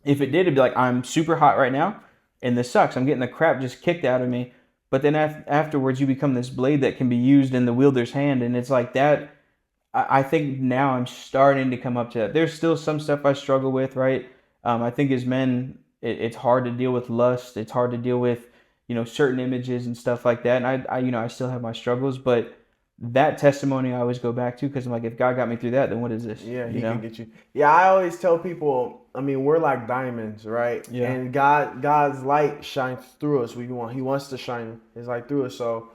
if it did, it'd be like, I'm super hot right now, and this sucks. I'm getting the crap just kicked out of me. But then afterwards, you become this blade that can be used in the wielder's hand, and it's like that. I think now I'm starting to come up to that. There's still some stuff I struggle with, right? I think as men, it's hard to deal with lust. It's hard to deal with, certain images and stuff like that. And I still have my struggles, but that testimony I always go back to because I'm like, if God got me through that, then what is this? Yeah, he can get you. Yeah, I always tell people, I mean, we're like diamonds, right? Yeah. And God's light shines through us. He wants to shine his light through us. So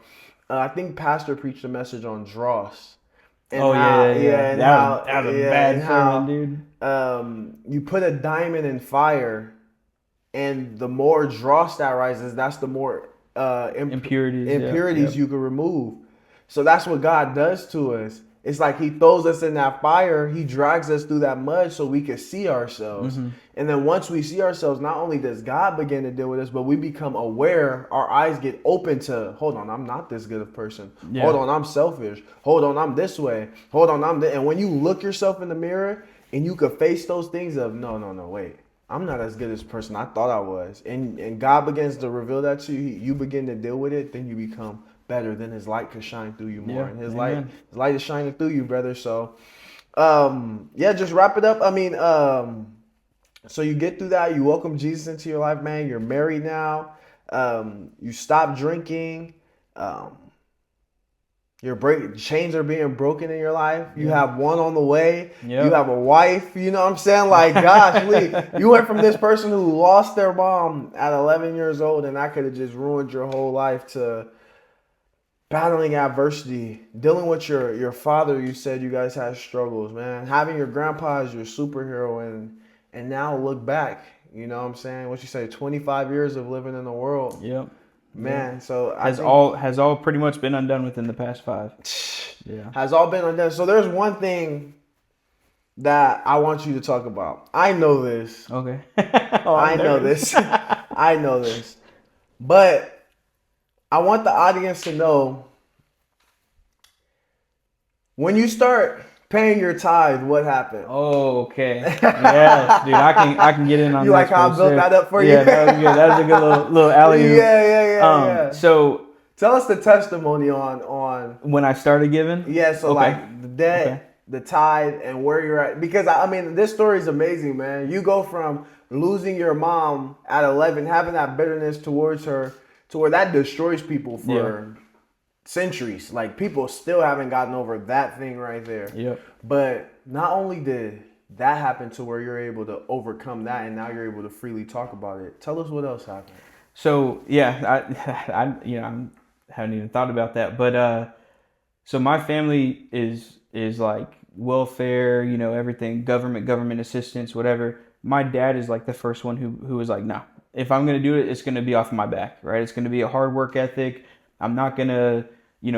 I think Pastor preached a message on dross. And yeah. And that was a bad sermon, dude. You put a diamond in fire, and the more dross that rises, that's the more impurities you can remove. So that's what God does to us. It's like he throws us in that fire. He drags us through that mud so we can see ourselves. Mm-hmm. And then once we see ourselves, not only does God begin to deal with us, but we become aware. Our eyes get open to, hold on, I'm not this good of a person. Yeah. Hold on, I'm selfish. Hold on, I'm this way. Hold on, I'm this. And when you look yourself in the mirror and you could face those things of, no, wait. I'm not as good as a person I thought I was. And God begins to reveal that to you. You begin to deal with it. Then you become better. Then his light could shine through you more. And his light is shining through you, brother. So, just wrap it up. I mean, so you get through that. You welcome Jesus into your life, man. You're married now. You stop drinking. Your chains are being broken in your life. You have one on the way. Yep. You have a wife. You know what I'm saying? Like, gosh, you went from this person who lost their mom at 11 years old, and that could have just ruined your whole life, to battling adversity, dealing with your father. You said you guys had struggles, man. Having your grandpa as your superhero, and now look back. You know what I'm saying? What you say, 25 years of living in the world. Yep. Man, so has all pretty much been undone within the past 5. Yeah, has all been undone. So there's one thing that I want you to talk about. I know this. Okay. I know this. I know this. But I want the audience to know, when you start paying your tithe, what happened? Oh, okay. Yes, dude. I can get in on. You like how I built that up for you? Yeah, that was good. That was a good little alley-oop. Yeah. So tell us the testimony on when I started giving. Yeah. So like the debt, the tithe, and where you're at. Because I mean, this story is amazing, man. You go from losing your mom at 11, having that bitterness towards her, to where that destroys people for centuries. Like, people still haven't gotten over that thing right there. Yep. But not only did that happen to where you're able to overcome that, and now you're able to freely talk about it. Tell us what else happened. So I haven't even thought about that. But so my family is like welfare, everything, government assistance, whatever. My dad is like the first one who was like, no, if I'm gonna do it, it's gonna be off my back, right? It's gonna be a hard work ethic. I'm not gonna,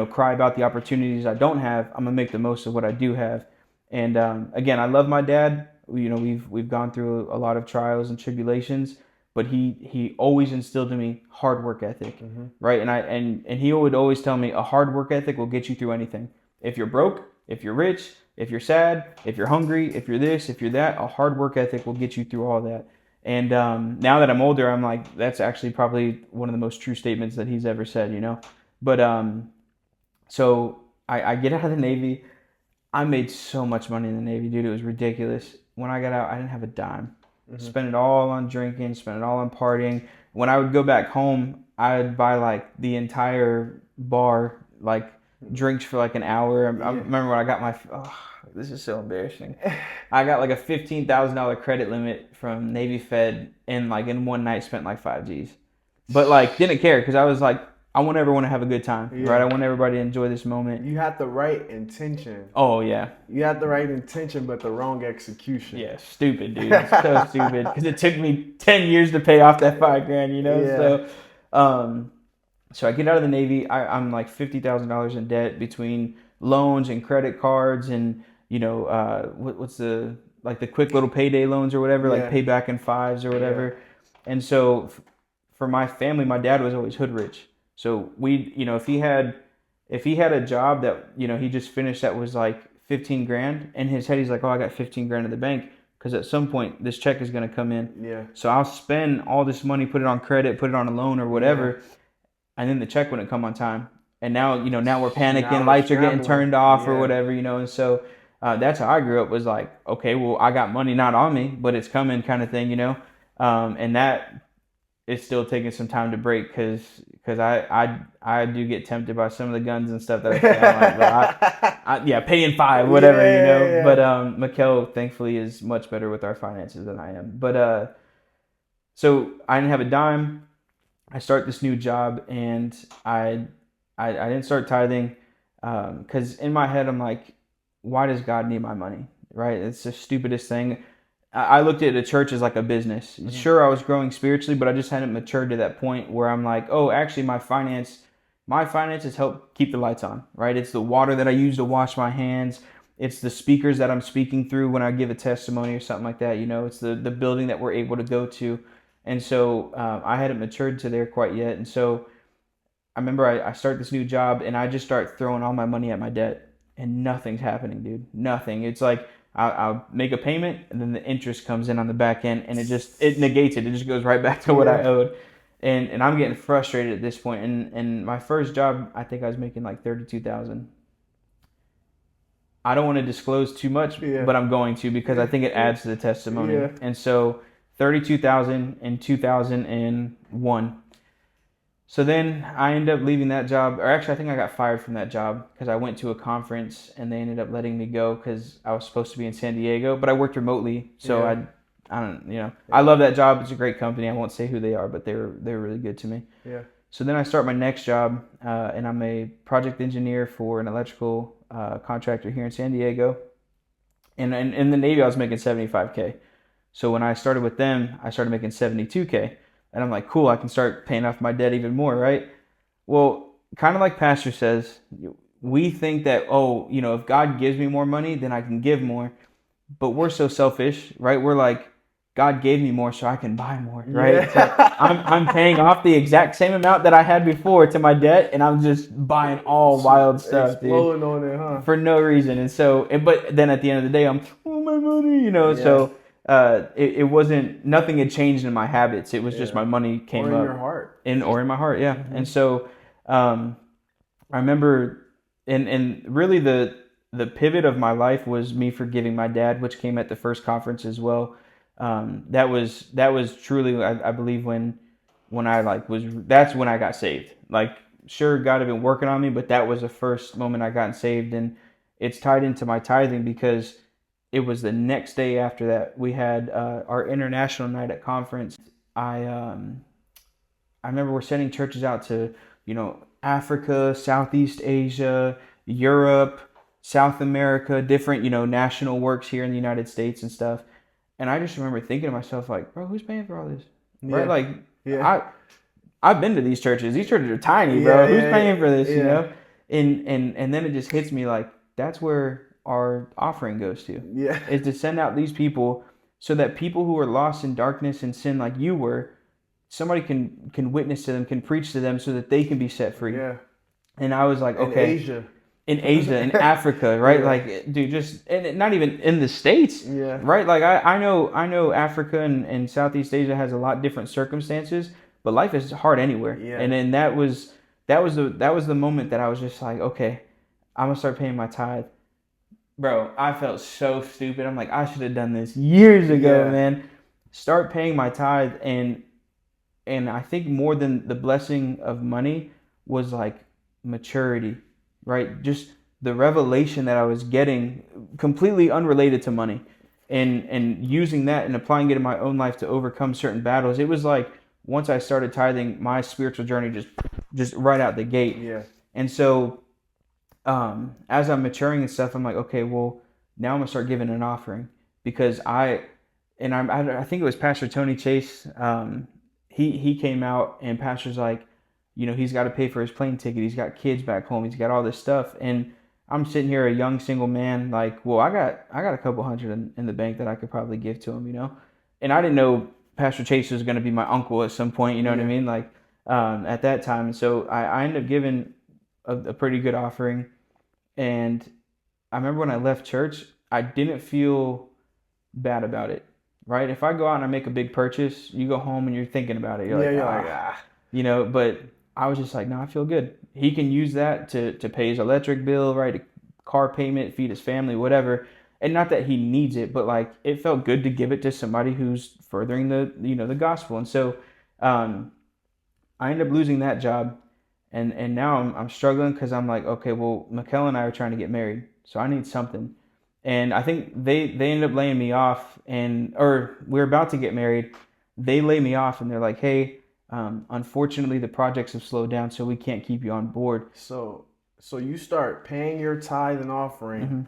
cry about the opportunities I don't have. I'm gonna make the most of what I do have. And again, I love my dad. We've gone through a lot of trials and tribulations, but he always instilled in me hard work ethic, right? And he would always tell me, a hard work ethic will get you through anything. If you're broke, if you're rich, if you're sad, if you're hungry, if you're this, if you're that, a hard work ethic will get you through all that. And now that I'm older, I'm like, that's actually probably one of the most true statements that he's ever said, But so I get out of the Navy. I made so much money in the Navy, dude. It was ridiculous. When I got out, I didn't have a dime. Spent it all on drinking, spent it all on partying. When I would go back home, I would buy like the entire bar, like drinks for like an hour. I remember when I got this is so embarrassing. I got like a $15,000 credit limit from Navy Fed, and like in one night spent like 5 G's. But like didn't care, because I was like, I want everyone to have a good time, right? I want everybody to enjoy this moment. You had the right intention. Oh, yeah. You had the right intention, but the wrong execution. Yeah, stupid, dude. So stupid. Because it took me 10 years to pay off that $5,000, Yeah. So I get out of the Navy. I'm like $50,000 in debt between loans and credit cards and, what's the quick little payday loans or whatever, like pay back in 5s or whatever. Yeah. And so for my family, my dad was always hood rich. So we, if he had a job that, he just finished that was like 15 grand, in his head, he's like, oh, I got 15 grand in the bank. Because at some point this check is going to come in. Yeah. So I'll spend all this money, put it on credit, put it on a loan or whatever. Yeah. And then the check wouldn't come on time. And now, now we're panicking, lights are getting turned off or whatever, and so that's how I grew up, was like, okay, well, I got money not on me, but it's coming kind of thing, and that is still taking some time to break because I do get tempted by some of the guns and stuff that I say. I'm like, bro, paying $5, whatever, Yeah. But Michaud, thankfully, is much better with our finances than I am. But so I didn't have a dime. I start this new job, and I didn't start tithing because in my head I'm like, why does God need my money? Right? It's the stupidest thing. I looked at the church as like a business. Mm-hmm. Sure, I was growing spiritually, but I just hadn't matured to that point where I'm like, oh, actually my finances help keep the lights on, right? It's the water that I use to wash my hands. It's the speakers that I'm speaking through when I give a testimony or something like that. It's the building that we're able to go to. And so I hadn't matured to there quite yet. And so I remember I start this new job and I just start throwing all my money at my debt, and nothing's happening, dude. Nothing. It's like I'll make a payment and then the interest comes in on the back end, and it negates it. It just goes right back to what I owed. And I'm getting frustrated at this point. And my first job, I think I was making like $32,000. I don't want to disclose too much, but I'm going to because I think it adds to the testimony. Yeah. And so $32,000 in 2001. So then I ended up leaving that job, or actually I think I got fired from that job because I went to a conference and they ended up letting me go because I was supposed to be in San Diego, but I worked remotely. So I don't, I love that job. It's a great company. I won't say who they are, but they're really good to me. Yeah. So then I start my next job, and I'm a project engineer for an electrical contractor here in San Diego. And in the Navy, I was making $75K. So when I started with them, I started making $72K. And I'm like, cool, I can start paying off my debt even more, right? Well, kind of like Pastor says, we think that, if God gives me more money, then I can give more. But we're so selfish, right? We're like, God gave me more so I can buy more, right? Yeah. So I'm paying off the exact same amount that I had before to my debt, and I'm just buying all wild stuff, exploding on it, huh? For no reason. And so, but then at the end of the day, I'm, my money, so... it wasn't, nothing had changed in my habits. It was just my money came up. Or in your heart. Or in my heart, yeah. Mm-hmm. And so I remember, and really the pivot of my life was me forgiving my dad, which came at the first conference as well. That was truly, I believe, when that's when I got saved. Like, sure, God had been working on me, but that was the first moment I got saved. And it's tied into my tithing because it was the next day after that we had our international night at conference. I remember we're sending churches out to Africa, Southeast Asia, Europe, South America, different national works here in the United States and stuff. And I just remember thinking to myself, like, bro, who's paying for all this? Yeah. Right? Like, I've been to these churches. These churches are tiny, bro. Who's paying for this? And then it just hits me like that's where our offering goes to, is to send out these people so that people who are lost in darkness and sin like you were, somebody can witness to them, can preach to them so that they can be set free. Yeah. And I was like, okay. In Asia, in Africa, right? Yeah. Like, dude, and not even in the States, right? Like, I know Africa and Southeast Asia has a lot different circumstances, but life is hard anywhere. Yeah. And then that was the moment that I was just like, okay, I'm gonna start paying my tithe. Bro, I felt so stupid. I'm like, I should have done this years ago, man. Start paying my tithe, and I think more than the blessing of money was like maturity, right? Just the revelation that I was getting, completely unrelated to money, and using that and applying it in my own life to overcome certain battles. It was like once I started tithing, my spiritual journey just right out the gate. Yeah. And so as I'm maturing and stuff, I'm like, okay, well, now I'm gonna start giving an offering because I think it was Pastor Tony Chase. He came out and Pastor's like, he's got to pay for his plane ticket. He's got kids back home. He's got all this stuff, and I'm sitting here, a young single man, like, well, I got a couple hundred in the bank that I could probably give to him, and I didn't know Pastor Chase was going to be my uncle at some point. You know what I mean? Like at that time. So I ended up giving a pretty good offering. And I remember when I left church, I didn't feel bad about it. Right? If I go out and I make a big purchase, you go home and you're thinking about it. You're like, you know, but I was just like, no, I feel good. He can use that to pay his electric bill, right? A car payment, feed his family, whatever. And not that he needs it, but like it felt good to give it to somebody who's furthering the gospel. And so I ended up losing that job, and now I'm struggling because I'm like, okay, well, Mikkel and I are trying to get married, so I need something. And I think they ended up laying me off, or we're about to get married. They lay me off, and they're like, hey, unfortunately, the projects have slowed down, so we can't keep you on board. So you start paying your tithe and offering,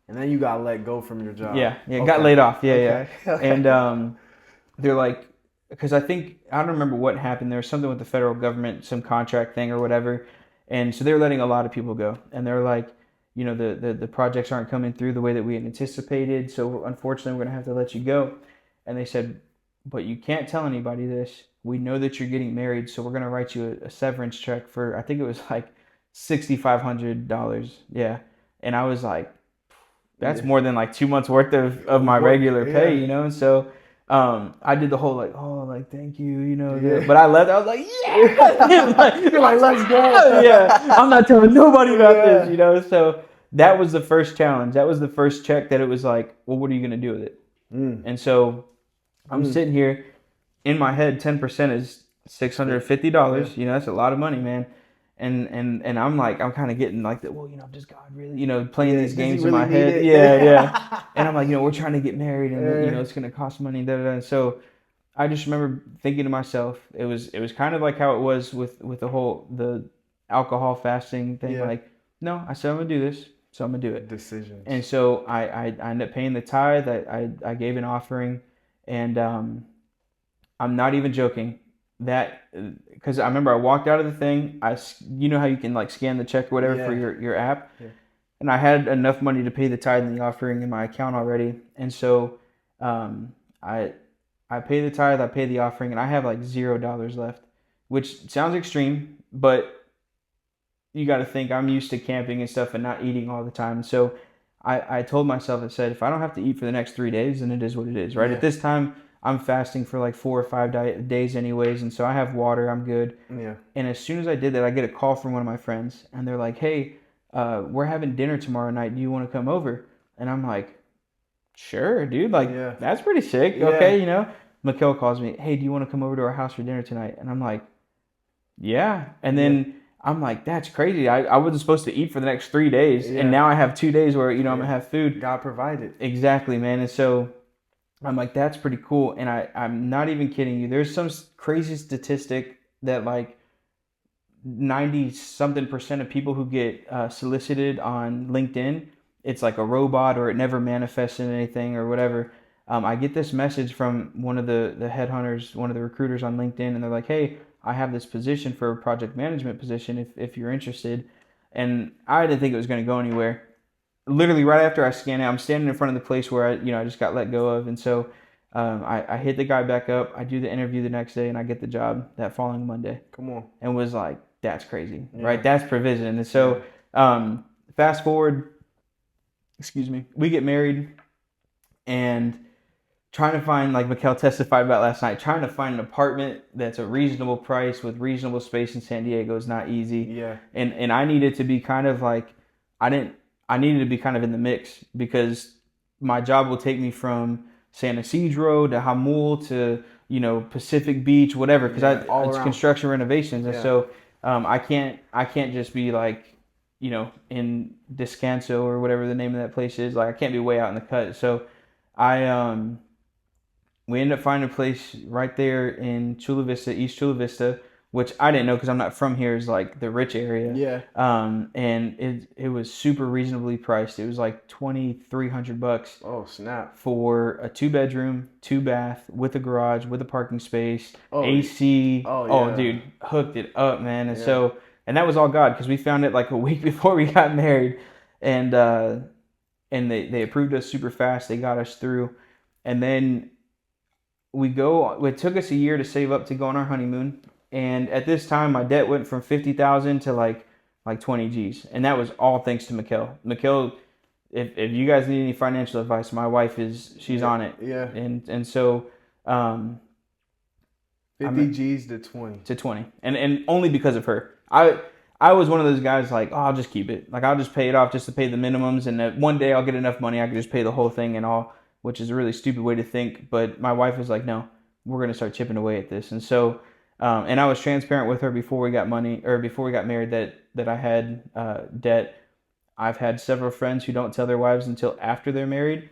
and then you got let go from your job. Yeah, got laid off. Yeah. Okay. And they're like, because I don't remember what happened. There was something with the federal government, some contract thing or whatever, and so they're letting a lot of people go. And they're like, you know, the projects aren't coming through the way that we had anticipated, so unfortunately, we're gonna have to let you go. And they said, but you can't tell anybody this. We know that you're getting married, so we're gonna write you a severance check for, I think it was like $6,500. Yeah, and I was like, that's more than like 2 months worth of my regular pay, you know. And so I did the whole like, oh, like thank you, you know. But I left. I was like, yeah. You're like, let's go. Yeah, I'm not telling nobody about this, you know. So that was the first challenge. That was the first check that it was like, well, what are you gonna do with it? And so I'm sitting here in my head. 10% is $650. You know, that's a lot of money, man. And I'm like, I'm kind of getting like that. Well, you know, does God really, you know, playing these games in my head? Yeah. And I'm like, you know, we're trying to get married, and you know, it's gonna cost money. And so I just remember thinking to myself, it was kind of like how it was with the alcohol fasting thing. Like, no, I said I'm gonna do this, so I'm gonna do it. Decisions. And so I ended up paying the tithe. I gave an offering, and I'm not even joking. That because I remember I walked out of the thing. You know how you can like scan the check or whatever for your app, and I had enough money to pay the tithe and the offering in my account already. And so I pay the tithe, I pay the offering, and I have like $0 left, which sounds extreme, but you got to think I'm used to camping and stuff and not eating all the time. So I told myself, I said, if I don't have to eat for the next 3 days, then it is what it is, right? At this time, I'm fasting for like 4 or 5 days anyways, and so I have water, I'm good. Yeah. And as soon as I did that, I get a call from one of my friends, and they're like, hey, we're having dinner tomorrow night. Do you want to come over? And I'm like, sure, dude. Like, that's pretty sick. Yeah. Okay, you know. Mikkel calls me, hey, do you want to come over to our house for dinner tonight? And I'm like, yeah. And then I'm like, that's crazy. I wasn't supposed to eat for the next 3 days, and now I have 2 days where, you know, I'm going to have food. God provided. Exactly, man. And so I'm like, that's pretty cool. And I'm not even kidding you. There's some crazy statistic that like 90-something% of people who get solicited on LinkedIn, it's like a robot or it never manifests in anything or whatever. I get this message from one of the headhunters, one of the recruiters on LinkedIn, and they're like, hey, I have this position for a project management position if you're interested. And I didn't think it was going to go anywhere. Literally right after I scan it, I'm standing in front of the place where I just got let go of. And so I hit the guy back up. I do the interview the next day, and I get the job that following Monday. Come on. And was like, that's crazy, right? That's provision. And so fast forward, we get married, and trying to find, like Mikkel testified about last night, trying to find an apartment that's a reasonable price with reasonable space in San Diego is not easy. Yeah. And I needed to be kind of like, I needed to be kind of in the mix, because my job will take me from San Isidro to Hamul to, you know, Pacific Beach, whatever, because it's construction renovations. And so I can't just be like, you know, in Descanso or whatever the name of that place is. Like, I can't be way out in the cut. So we ended up finding a place right there in Chula Vista, East Chula Vista, which I didn't know because I'm not from here, is like the rich area. Yeah. And it was super reasonably priced. It was like $2,300. Oh, snap. For a 2-bedroom, 2-bath with a garage, with a parking space, AC. Oh, dude, hooked it up, man. And so, and that was all God, because we found it like a week before we got married, and they approved us super fast. They got us through, and then It took us a year to save up to go on our honeymoon. And at this time, my debt went from 50,000 to like 20 G's. And that was all thanks to Mikkel. Mikkel, if you guys need any financial advice, my wife she's on it. Yeah. And so 50 G's to 20. To 20. And only because of her. I was one of those guys like, oh, I'll just keep it. Like, I'll just pay it off just to pay the minimums. And that one day I'll get enough money, I can just pay the whole thing and all, which is a really stupid way to think. But my wife was like, no, we're going to start chipping away at this. And so, and I was transparent with her before we got married that I had debt. I've had several friends who don't tell their wives until after they're married.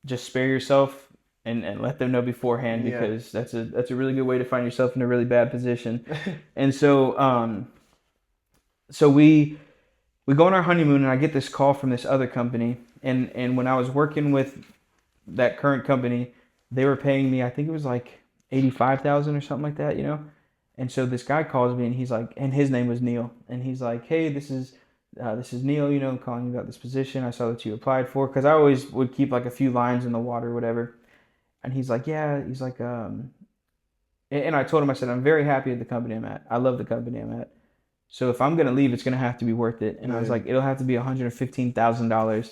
Just spare yourself and let them know beforehand, because that's a really good way to find yourself in a really bad position. And so, so we go on our honeymoon, and I get this call from this other company. And when I was working with that current company, they were paying me, I think it was like 85,000 or something like that, you know? And so this guy calls me, and he's like, and his name was Neil. And he's like, hey, this is Neil, you know, calling you about this position I saw that you applied for. Because I always would keep like a few lines in the water or whatever. And he's like, yeah, he's like, and I told him, I said, I'm very happy at the company I'm at. I love the company I'm at. So if I'm going to leave, it's going to have to be worth it. And I was like, it'll have to be $115,000.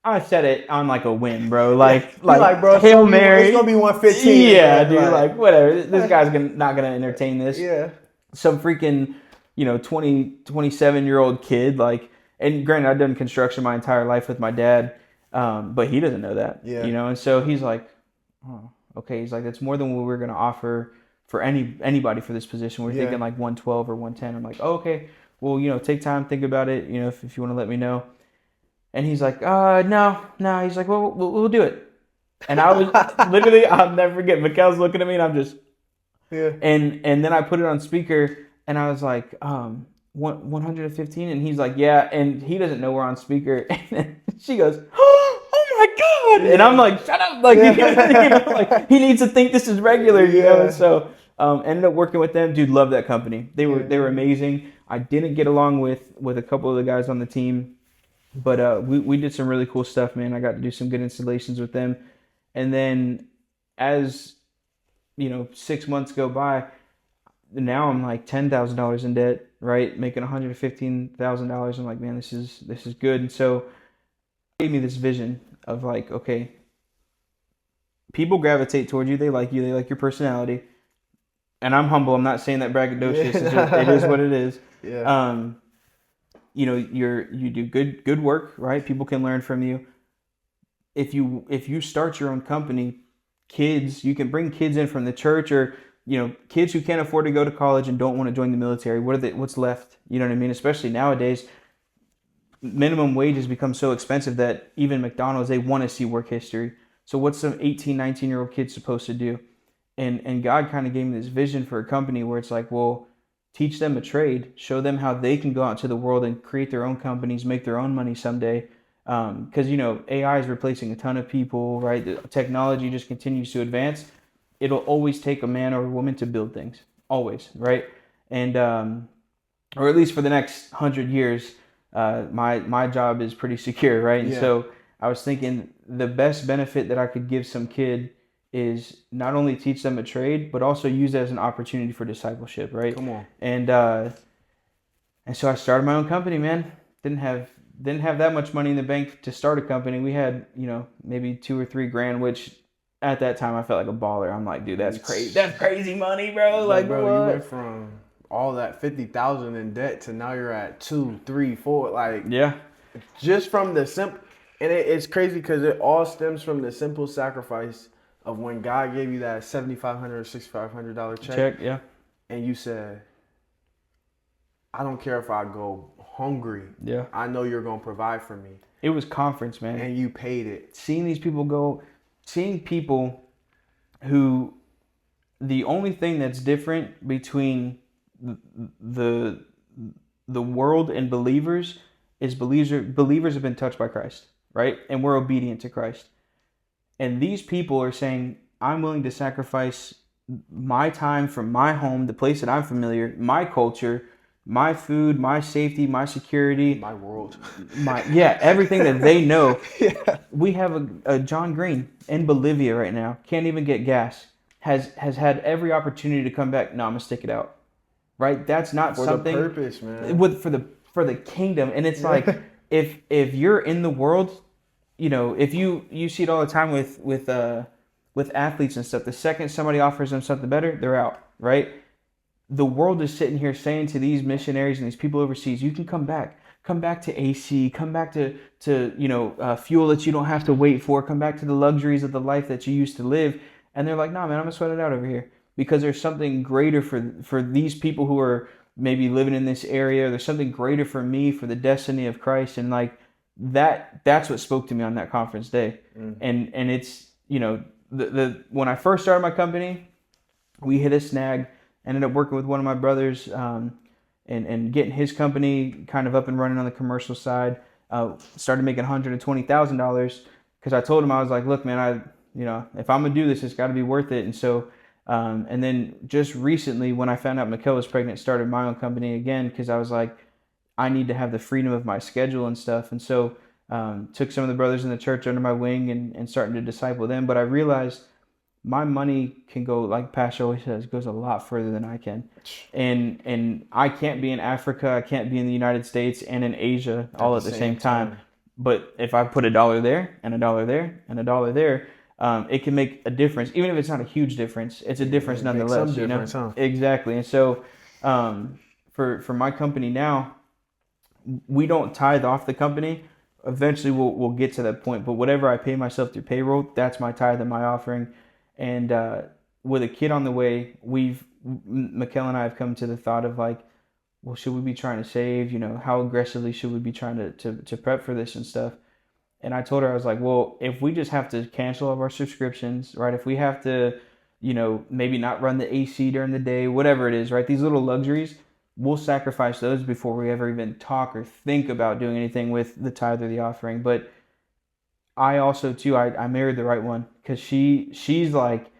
I said it on like a whim, bro. Like bro, Hail Mary. It's going to be 115. Yeah, dude. Like, whatever. This guy's not going to entertain this. Yeah. Some freaking, 27-year-old kid. Like, and granted, I've done construction my entire life with my dad. But he doesn't know that. Yeah. And so he's like, oh, okay. He's like, that's more than what we're going to offer for anybody for this position. We're thinking like 112 or 110. I'm like, oh, okay. Well, take time, think about it. If you want to let me know. And he's like, no. He's like, well, we'll do it. And I was literally, I'll never forget. Mikkel's looking at me, and I'm just, And then I put it on speaker, and I was like, 115, and he's like, yeah, and he doesn't know we're on speaker. And then she goes, oh my God. And I'm like, shut up. Like, like he needs to think this is regular, you know? And so ended up working with them. Dude, love that company. They were amazing. I didn't get along with a couple of the guys on the team, but we did some really cool stuff, man. I got to do some good installations with them. And then as 6 months go by, now I'm like $10,000 in debt, right? Making $115,000. I'm like, man, this is good. And so it gave me this vision of like, okay, people gravitate towards you. They like you. They like your personality. And I'm humble. I'm not saying that braggadocious. It's just, it is what it is. Yeah. You do good work, right? People can learn from you. If you start your own company, you can bring kids in from the church, or kids who can't afford to go to college and don't want to join the military. What's left? You know what I mean? Especially nowadays, minimum wages become so expensive that even McDonald's, they want to see work history. So what's some 18, 19-year-old kid supposed to do? And God kind of gave me this vision for a company where it's like, well, teach them a trade, show them how they can go out to the world and create their own companies, make their own money someday. Because AI is replacing a ton of people, right? The technology just continues to advance. It'll always take a man or a woman to build things, always, right? And or at least for the next 100 years, my job is pretty secure, right? And so I was thinking the best benefit that I could give some kid is not only teach them a trade, but also use it as an opportunity for discipleship, right? Come on. And so I started my own company, man. Didn't have that much money in the bank to start a company. We had, maybe $2 or $3 grand, which at that time I felt like a baller. I'm like, dude, that's crazy. That's crazy money, bro. Like, bro, what? You went from all that 50,000 in debt to now you're at 2, 3, 4. Like, just from the simple, and it's crazy because it all stems from the simple sacrifice of when God gave you that $7,500 or $6,500 check. Yeah. And you said, I don't care if I go hungry. Yeah. I know you're going to provide for me. It was conference, man. And you paid it. Seeing people who, the only thing that's different between the world and believers is believers have been touched by Christ, right? And we're obedient to Christ. And these people are saying, I'm willing to sacrifice my time from my home, the place that I'm familiar, my culture, my food, my safety, my security, My world. everything that they know. Yeah. We have a John Green in Bolivia right now, can't even get gas, has had every opportunity to come back. No, I'm gonna stick it out. Right? That's not For the something purpose, man. for the kingdom. And it's like Yeah. if you're in the world, if you see it all the time with athletes and stuff, the second somebody offers them something better, they're out, right? The world is sitting here saying to these missionaries and these people overseas, you can come back to AC, come back to fuel that you don't have to wait for, come back to the luxuries of the life that you used to live. And they're like, nah, man, I'm gonna sweat it out over here because there's something greater for these people who are maybe living in this area. There's something greater for me, for the destiny of Christ. And like that's what spoke to me on that conference day. And it's the when I first started my company, we hit a snag. Ended up working with one of my brothers, and getting his company kind of up and running on the commercial side. Started making $120,000 because I told him, I was like, look, man, if I'm gonna do this, it's got to be worth it. And so, and then just recently, when I found out Michaud was pregnant, started my own company again because I was like, I need to have the freedom of my schedule and stuff. And so, took some of the brothers in the church under my wing and starting to disciple them. But I realized my money can go, like Pastor always says, goes a lot further than I can. And I can't be in Africa, I can't be in the United States and in Asia all at the same time. But if I put $1 there and $1 there and $1 there, it can make a difference. Even if it's not a huge difference, it's a difference nonetheless. Some difference, huh? Exactly. And so for my company now, we don't tithe off the company. Eventually we'll get to that point. But whatever I pay myself through payroll, that's my tithe and my offering. And with a kid on the way, Mikkel and I have come to the thought of like, well, should we be trying to save? How aggressively should we be trying to prep for this and stuff? And I told her, I was like, well, if we just have to cancel all of our subscriptions, right? If we have to, maybe not run the AC during the day, whatever it is, right? These little luxuries, we'll sacrifice those before we ever even talk or think about doing anything with the tithe or the offering. But I also too, I married the right one because she's like,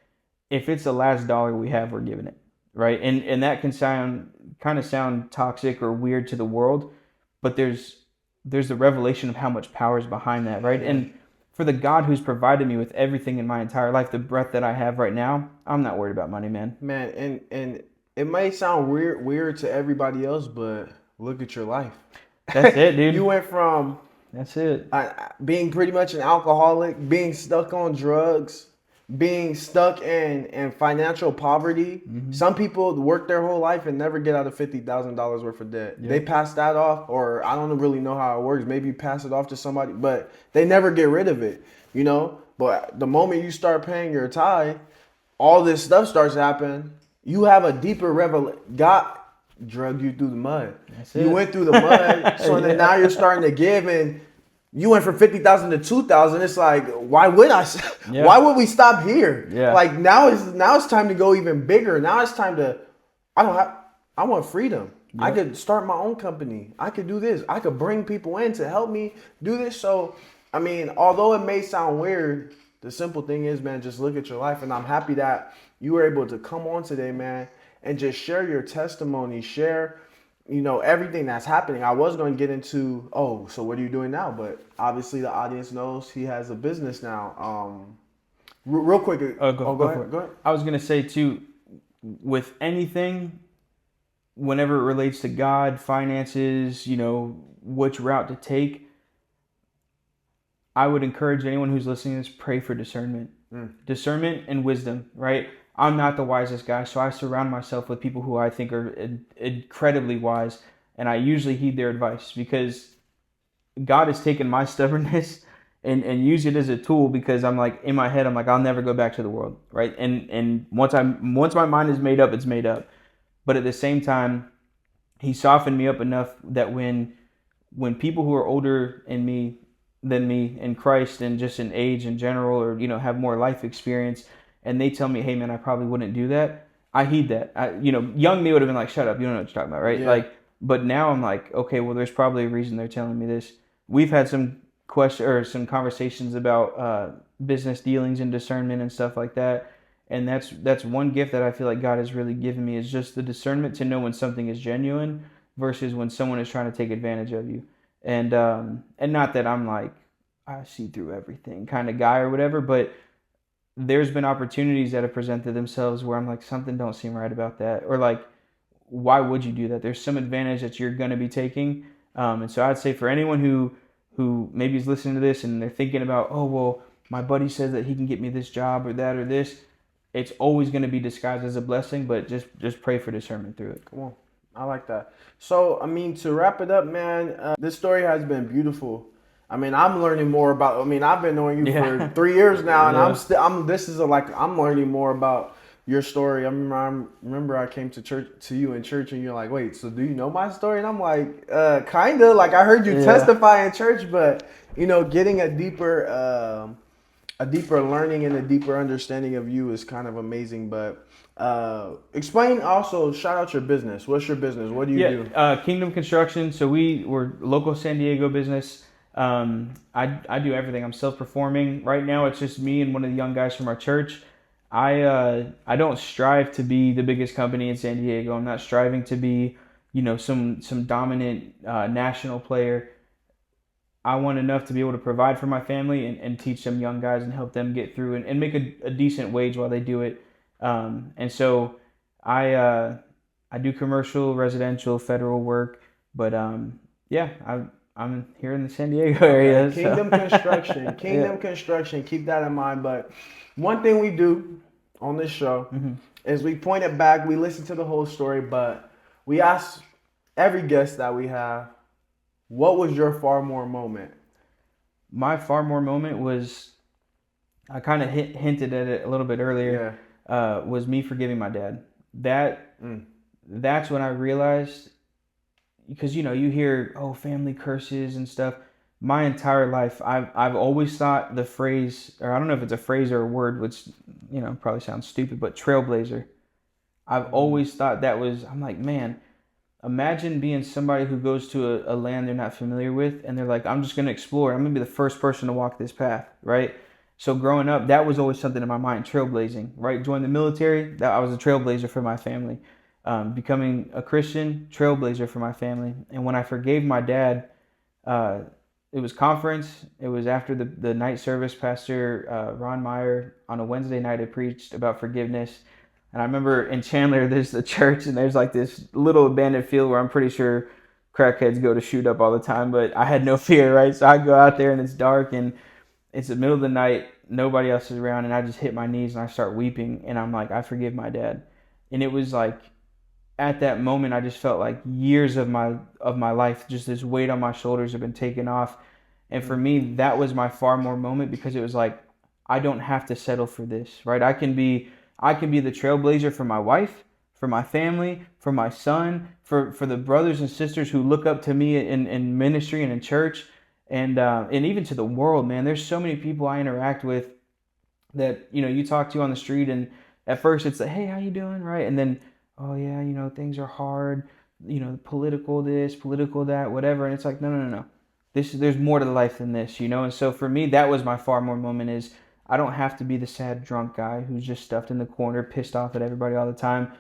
if it's the last dollar we have, we're giving it, right? And that can sound toxic or weird to the world, but there's the revelation of how much power is behind that, right? And for the God who's provided me with everything in my entire life, the breath that I have right now, I'm not worried about money, man. Man, and it may sound weird to everybody else, but look at your life. That's it, dude. You went from That's it. being pretty much an alcoholic, being stuck on drugs, being stuck in financial poverty. Mm-hmm. Some people work their whole life and never get out of $50,000 worth of debt. Yep. They pass that off, or I don't really know how it works. Maybe you pass it off to somebody, but they never get rid of it, But the moment you start paying your tithe, all this stuff starts happening. You have a deeper revelation. God drug you through the mud. You went through the mud, so then now you're starting to give, and you went from 50,000 to 2,000. It's like, why would I? Yeah. Why would we stop here? Yeah. Like now it's time to go even bigger. Now it's time to. I want freedom. Yeah. I could start my own company. I could do this. I could bring people in to help me do this. So, I mean, although it may sound weird, the simple thing is, man, just look at your life. And I'm happy that you were able to come on today, man, and just share your testimony, share, everything that's happening. I was going to get into, so what are you doing now? But obviously the audience knows he has a business now. Real quick. Go ahead. I was going to say too, with anything, whenever it relates to God, finances, which route to take, I would encourage anyone who's listening to this, pray for discernment. Discernment and wisdom, right? I'm not the wisest guy, so I surround myself with people who I think are incredibly wise, and I usually heed their advice because God has taken my stubbornness and used it as a tool, because I'm like, in my head, I'm like, I'll never go back to the world, right? And once my mind is made up, it's made up. But at the same time, he softened me up enough that when people who are older than me in Christ and just in age in general, or have more life experience, and they tell me, hey man, I probably wouldn't do that, I heed that. Young me would have been like, shut up, you don't know what you're talking about, right? Yeah. But now I'm like, okay, well, there's probably a reason they're telling me this. We've had some some conversations about business dealings and discernment and stuff like that. And that's one gift that I feel like God has really given me, is just the discernment to know when something is genuine versus when someone is trying to take advantage of you. And not that I'm like, I see through everything kind of guy or whatever, but there's been opportunities that have presented themselves where I'm like, something don't seem right about that. Or like, why would you do that? There's some advantage that you're going to be taking. And so I'd say for anyone who maybe is listening to this and they're thinking about, oh, well, my buddy says that he can get me this job or that or this, it's always going to be disguised as a blessing, but just pray for discernment through it. Come on. I like that. So, I mean, to wrap it up, man, this story has been beautiful. I mean, I'm learning more about, I mean, I've been knowing you for 3 years now, and I'm learning more about your story. I remember I came to you in church, and you're like, wait, so do you know my story? And I'm like, kind of. Like, I heard you testify in church, but, you know, getting a deeper learning and a deeper understanding of you is kind of amazing. But explain also, shout out your business. What's your business? What do you do? Kingdom Construction. So we're local San Diego business. I do everything. I'm self-performing. Right now it's just me and one of the young guys from our church. I don't strive to be the biggest company in San Diego. I'm not striving to be, some dominant national player. I want enough to be able to provide for my family and teach some young guys and help them get through and make a decent wage while they do it. And so I do commercial, residential, federal work, but I'm here in the San Diego area. Okay. Kingdom Construction. Keep that in mind. But one thing we do on this show is we point it back. We listen to the whole story, but we ask every guest that we have, what was your FarMore moment? My FarMore moment was, I kind of hinted at it a little bit earlier, was me forgiving my dad. That's when I realized, because you hear, oh, family curses and stuff. My entire life, I've always thought the phrase, or I don't know if it's a phrase or a word, which probably sounds stupid, but trailblazer. I've always thought that was. I'm like, man, imagine being somebody who goes to a land they're not familiar with, and they're like, I'm just going to explore. I'm going to be the first person to walk this path, right? So growing up, that was always something in my mind, trailblazing, right? Join the military, I was a trailblazer for my family. Becoming a Christian, trailblazer for my family. And when I forgave my dad, it was conference. It was after the night service. Pastor Ron Meyer on a Wednesday night had preached about forgiveness. And I remember in Chandler, there's the church, and there's like this little abandoned field where I'm pretty sure crackheads go to shoot up all the time, but I had no fear, right? So I go out there and it's dark and it's the middle of the night, nobody else is around, and I just hit my knees and I start weeping, and I'm like, I forgive my dad. And it was like, at that moment, I just felt like years of my life, just this weight on my shoulders have been taken off. And for me, that was my FarMore moment, because it was like, I don't have to settle for this, right? I can be the trailblazer for my wife, for my family, for my son, for the brothers and sisters who look up to me in ministry and in church, and even to the world, man. There's so many people I interact with that, you talk to on the street, and at first it's like, hey, how you doing, right? And then, oh yeah, things are hard, political this, political that, whatever. And it's like, no. There's more to life than this, And so for me, that was my FarMore moment, is I don't have to be the sad drunk guy who's just stuffed in the corner, pissed off at everybody all the time.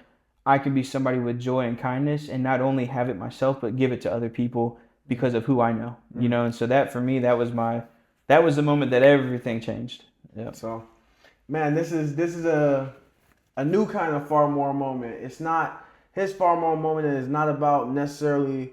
I could be somebody with joy and kindness, and not only have it myself, but give it to other people because of who I know, And so that, for me, that was the moment that everything changed. Yeah. So, man, this is a new kind of FarMore moment. It's not, his FarMore moment is not about necessarily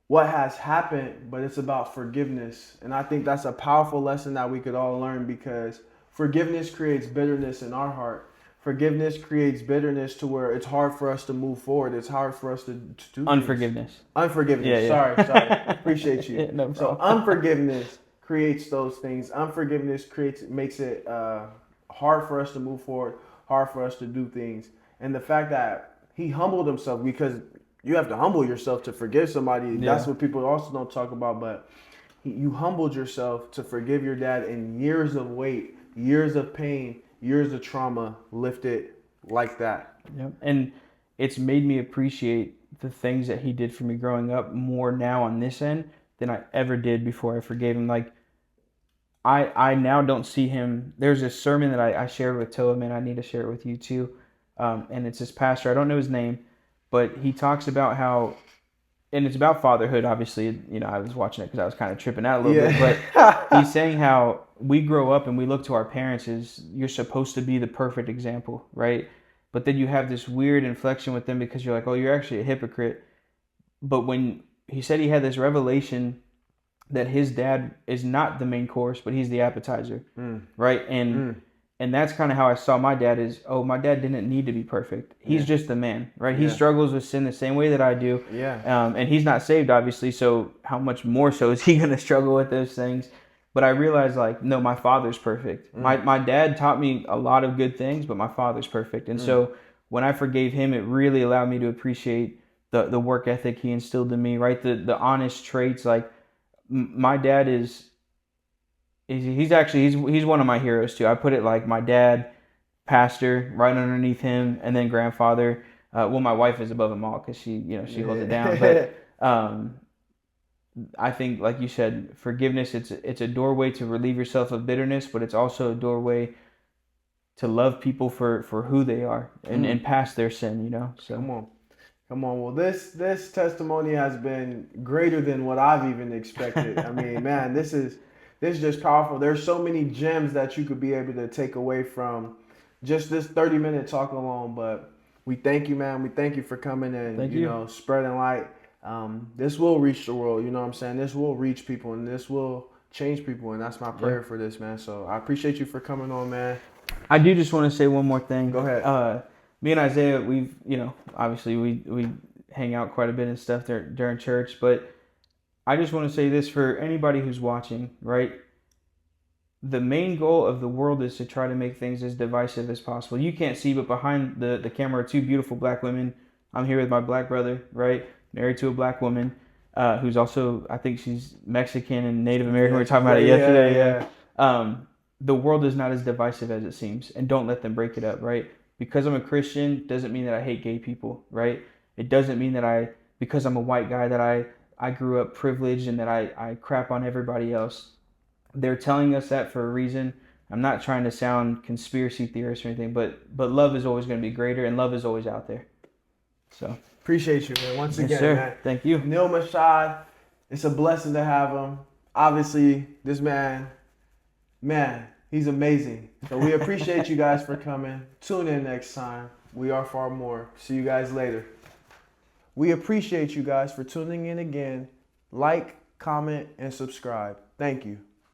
what has happened, but it's about forgiveness. And I think that's a powerful lesson that we could all learn, because forgiveness creates bitterness in our heart. Forgiveness creates bitterness to where it's hard for us to move forward. It's hard for us to do Unforgiveness. Things. Unforgiveness. Yeah. Sorry. Appreciate you. Yeah, no problem. So unforgiveness creates those things. Unforgiveness makes it hard for us to move forward, hard for us to do things. And the fact that he humbled himself, because you have to humble yourself to forgive somebody. Yeah. That's what people also don't talk about. But you humbled yourself to forgive your dad, and years of weight, years of pain, years of trauma lifted like that. Yep. And it's made me appreciate the things that he did for me growing up more now on this end than I ever did before I forgave him. Like, I now don't see him. There's a sermon that I shared with Toa, man. I need to share it with you too. And it's this pastor. I don't know his name, but he talks about how and it's about fatherhood. Obviously, you know, I was watching it because I was kind of tripping out a little bit. Yeah. But he's saying how we grow up and we look to our parents as you're supposed to be the perfect example, right? But then you have this weird inflection with them because you're like, oh, you're actually a hypocrite. But when he said he had this revelation that his dad is not the main course, but he's the appetizer, right? And that's kind of how I saw my dad is, oh, my dad didn't need to be perfect. He's just the man, right? He struggles with sin the same way that I do. And he's not saved, obviously, so how much more so is he going to struggle with those things? But I realized, like, no, my father's perfect. My dad taught me a lot of good things, but my father's perfect. And so when I forgave him, it really allowed me to appreciate the work ethic he instilled in me, right? The honest traits. Like, my dad he's one of my heroes too. I put it like my dad, pastor, right underneath him, and then grandfather. Well, my wife is above them all because she holds it down. But I think, like you said, forgiveness it's a doorway to relieve yourself of bitterness, but it's also a doorway to love people for who they are and past their sin. You know. So Come on. Well, this testimony has been greater than what I've even expected. I mean, man, this is just powerful. There's so many gems that you could be able to take away from just this 30-minute talk alone. But we thank you, man. We thank you for coming and you know, spreading light. This will reach the world. You know what I'm saying? This will reach people and this will change people. And that's my prayer for this, man. So I appreciate you for coming on, man. I do just want to say one more thing. Go ahead. Me and Isaiah, we've, you know, obviously we hang out quite a bit and stuff during church, but I just want to say this for anybody who's watching, right? The main goal of the world is to try to make things as divisive as possible. You can't see, but behind the camera are two beautiful black women. I'm here with my black brother, right? Married to a black woman, who's also, I think she's Mexican and Native American. We were talking about it yesterday. The world is not as divisive as it seems, and don't let them break it up, right? Because I'm a Christian doesn't mean that I hate gay people, right? It doesn't mean that because I'm a white guy, that I grew up privileged and that I crap on everybody else. They're telling us that for a reason. I'm not trying to sound conspiracy theorist or anything, but love is always going to be greater, and love is always out there. So appreciate you, man. Once yes, again, sir. man. Thank you. Neil Michaud, it's a blessing to have him. Obviously, this man, he's amazing. So we appreciate you guys for coming. Tune in next time. We are FarMore. See you guys later. We appreciate you guys for tuning in again. Like, comment, and subscribe. Thank you.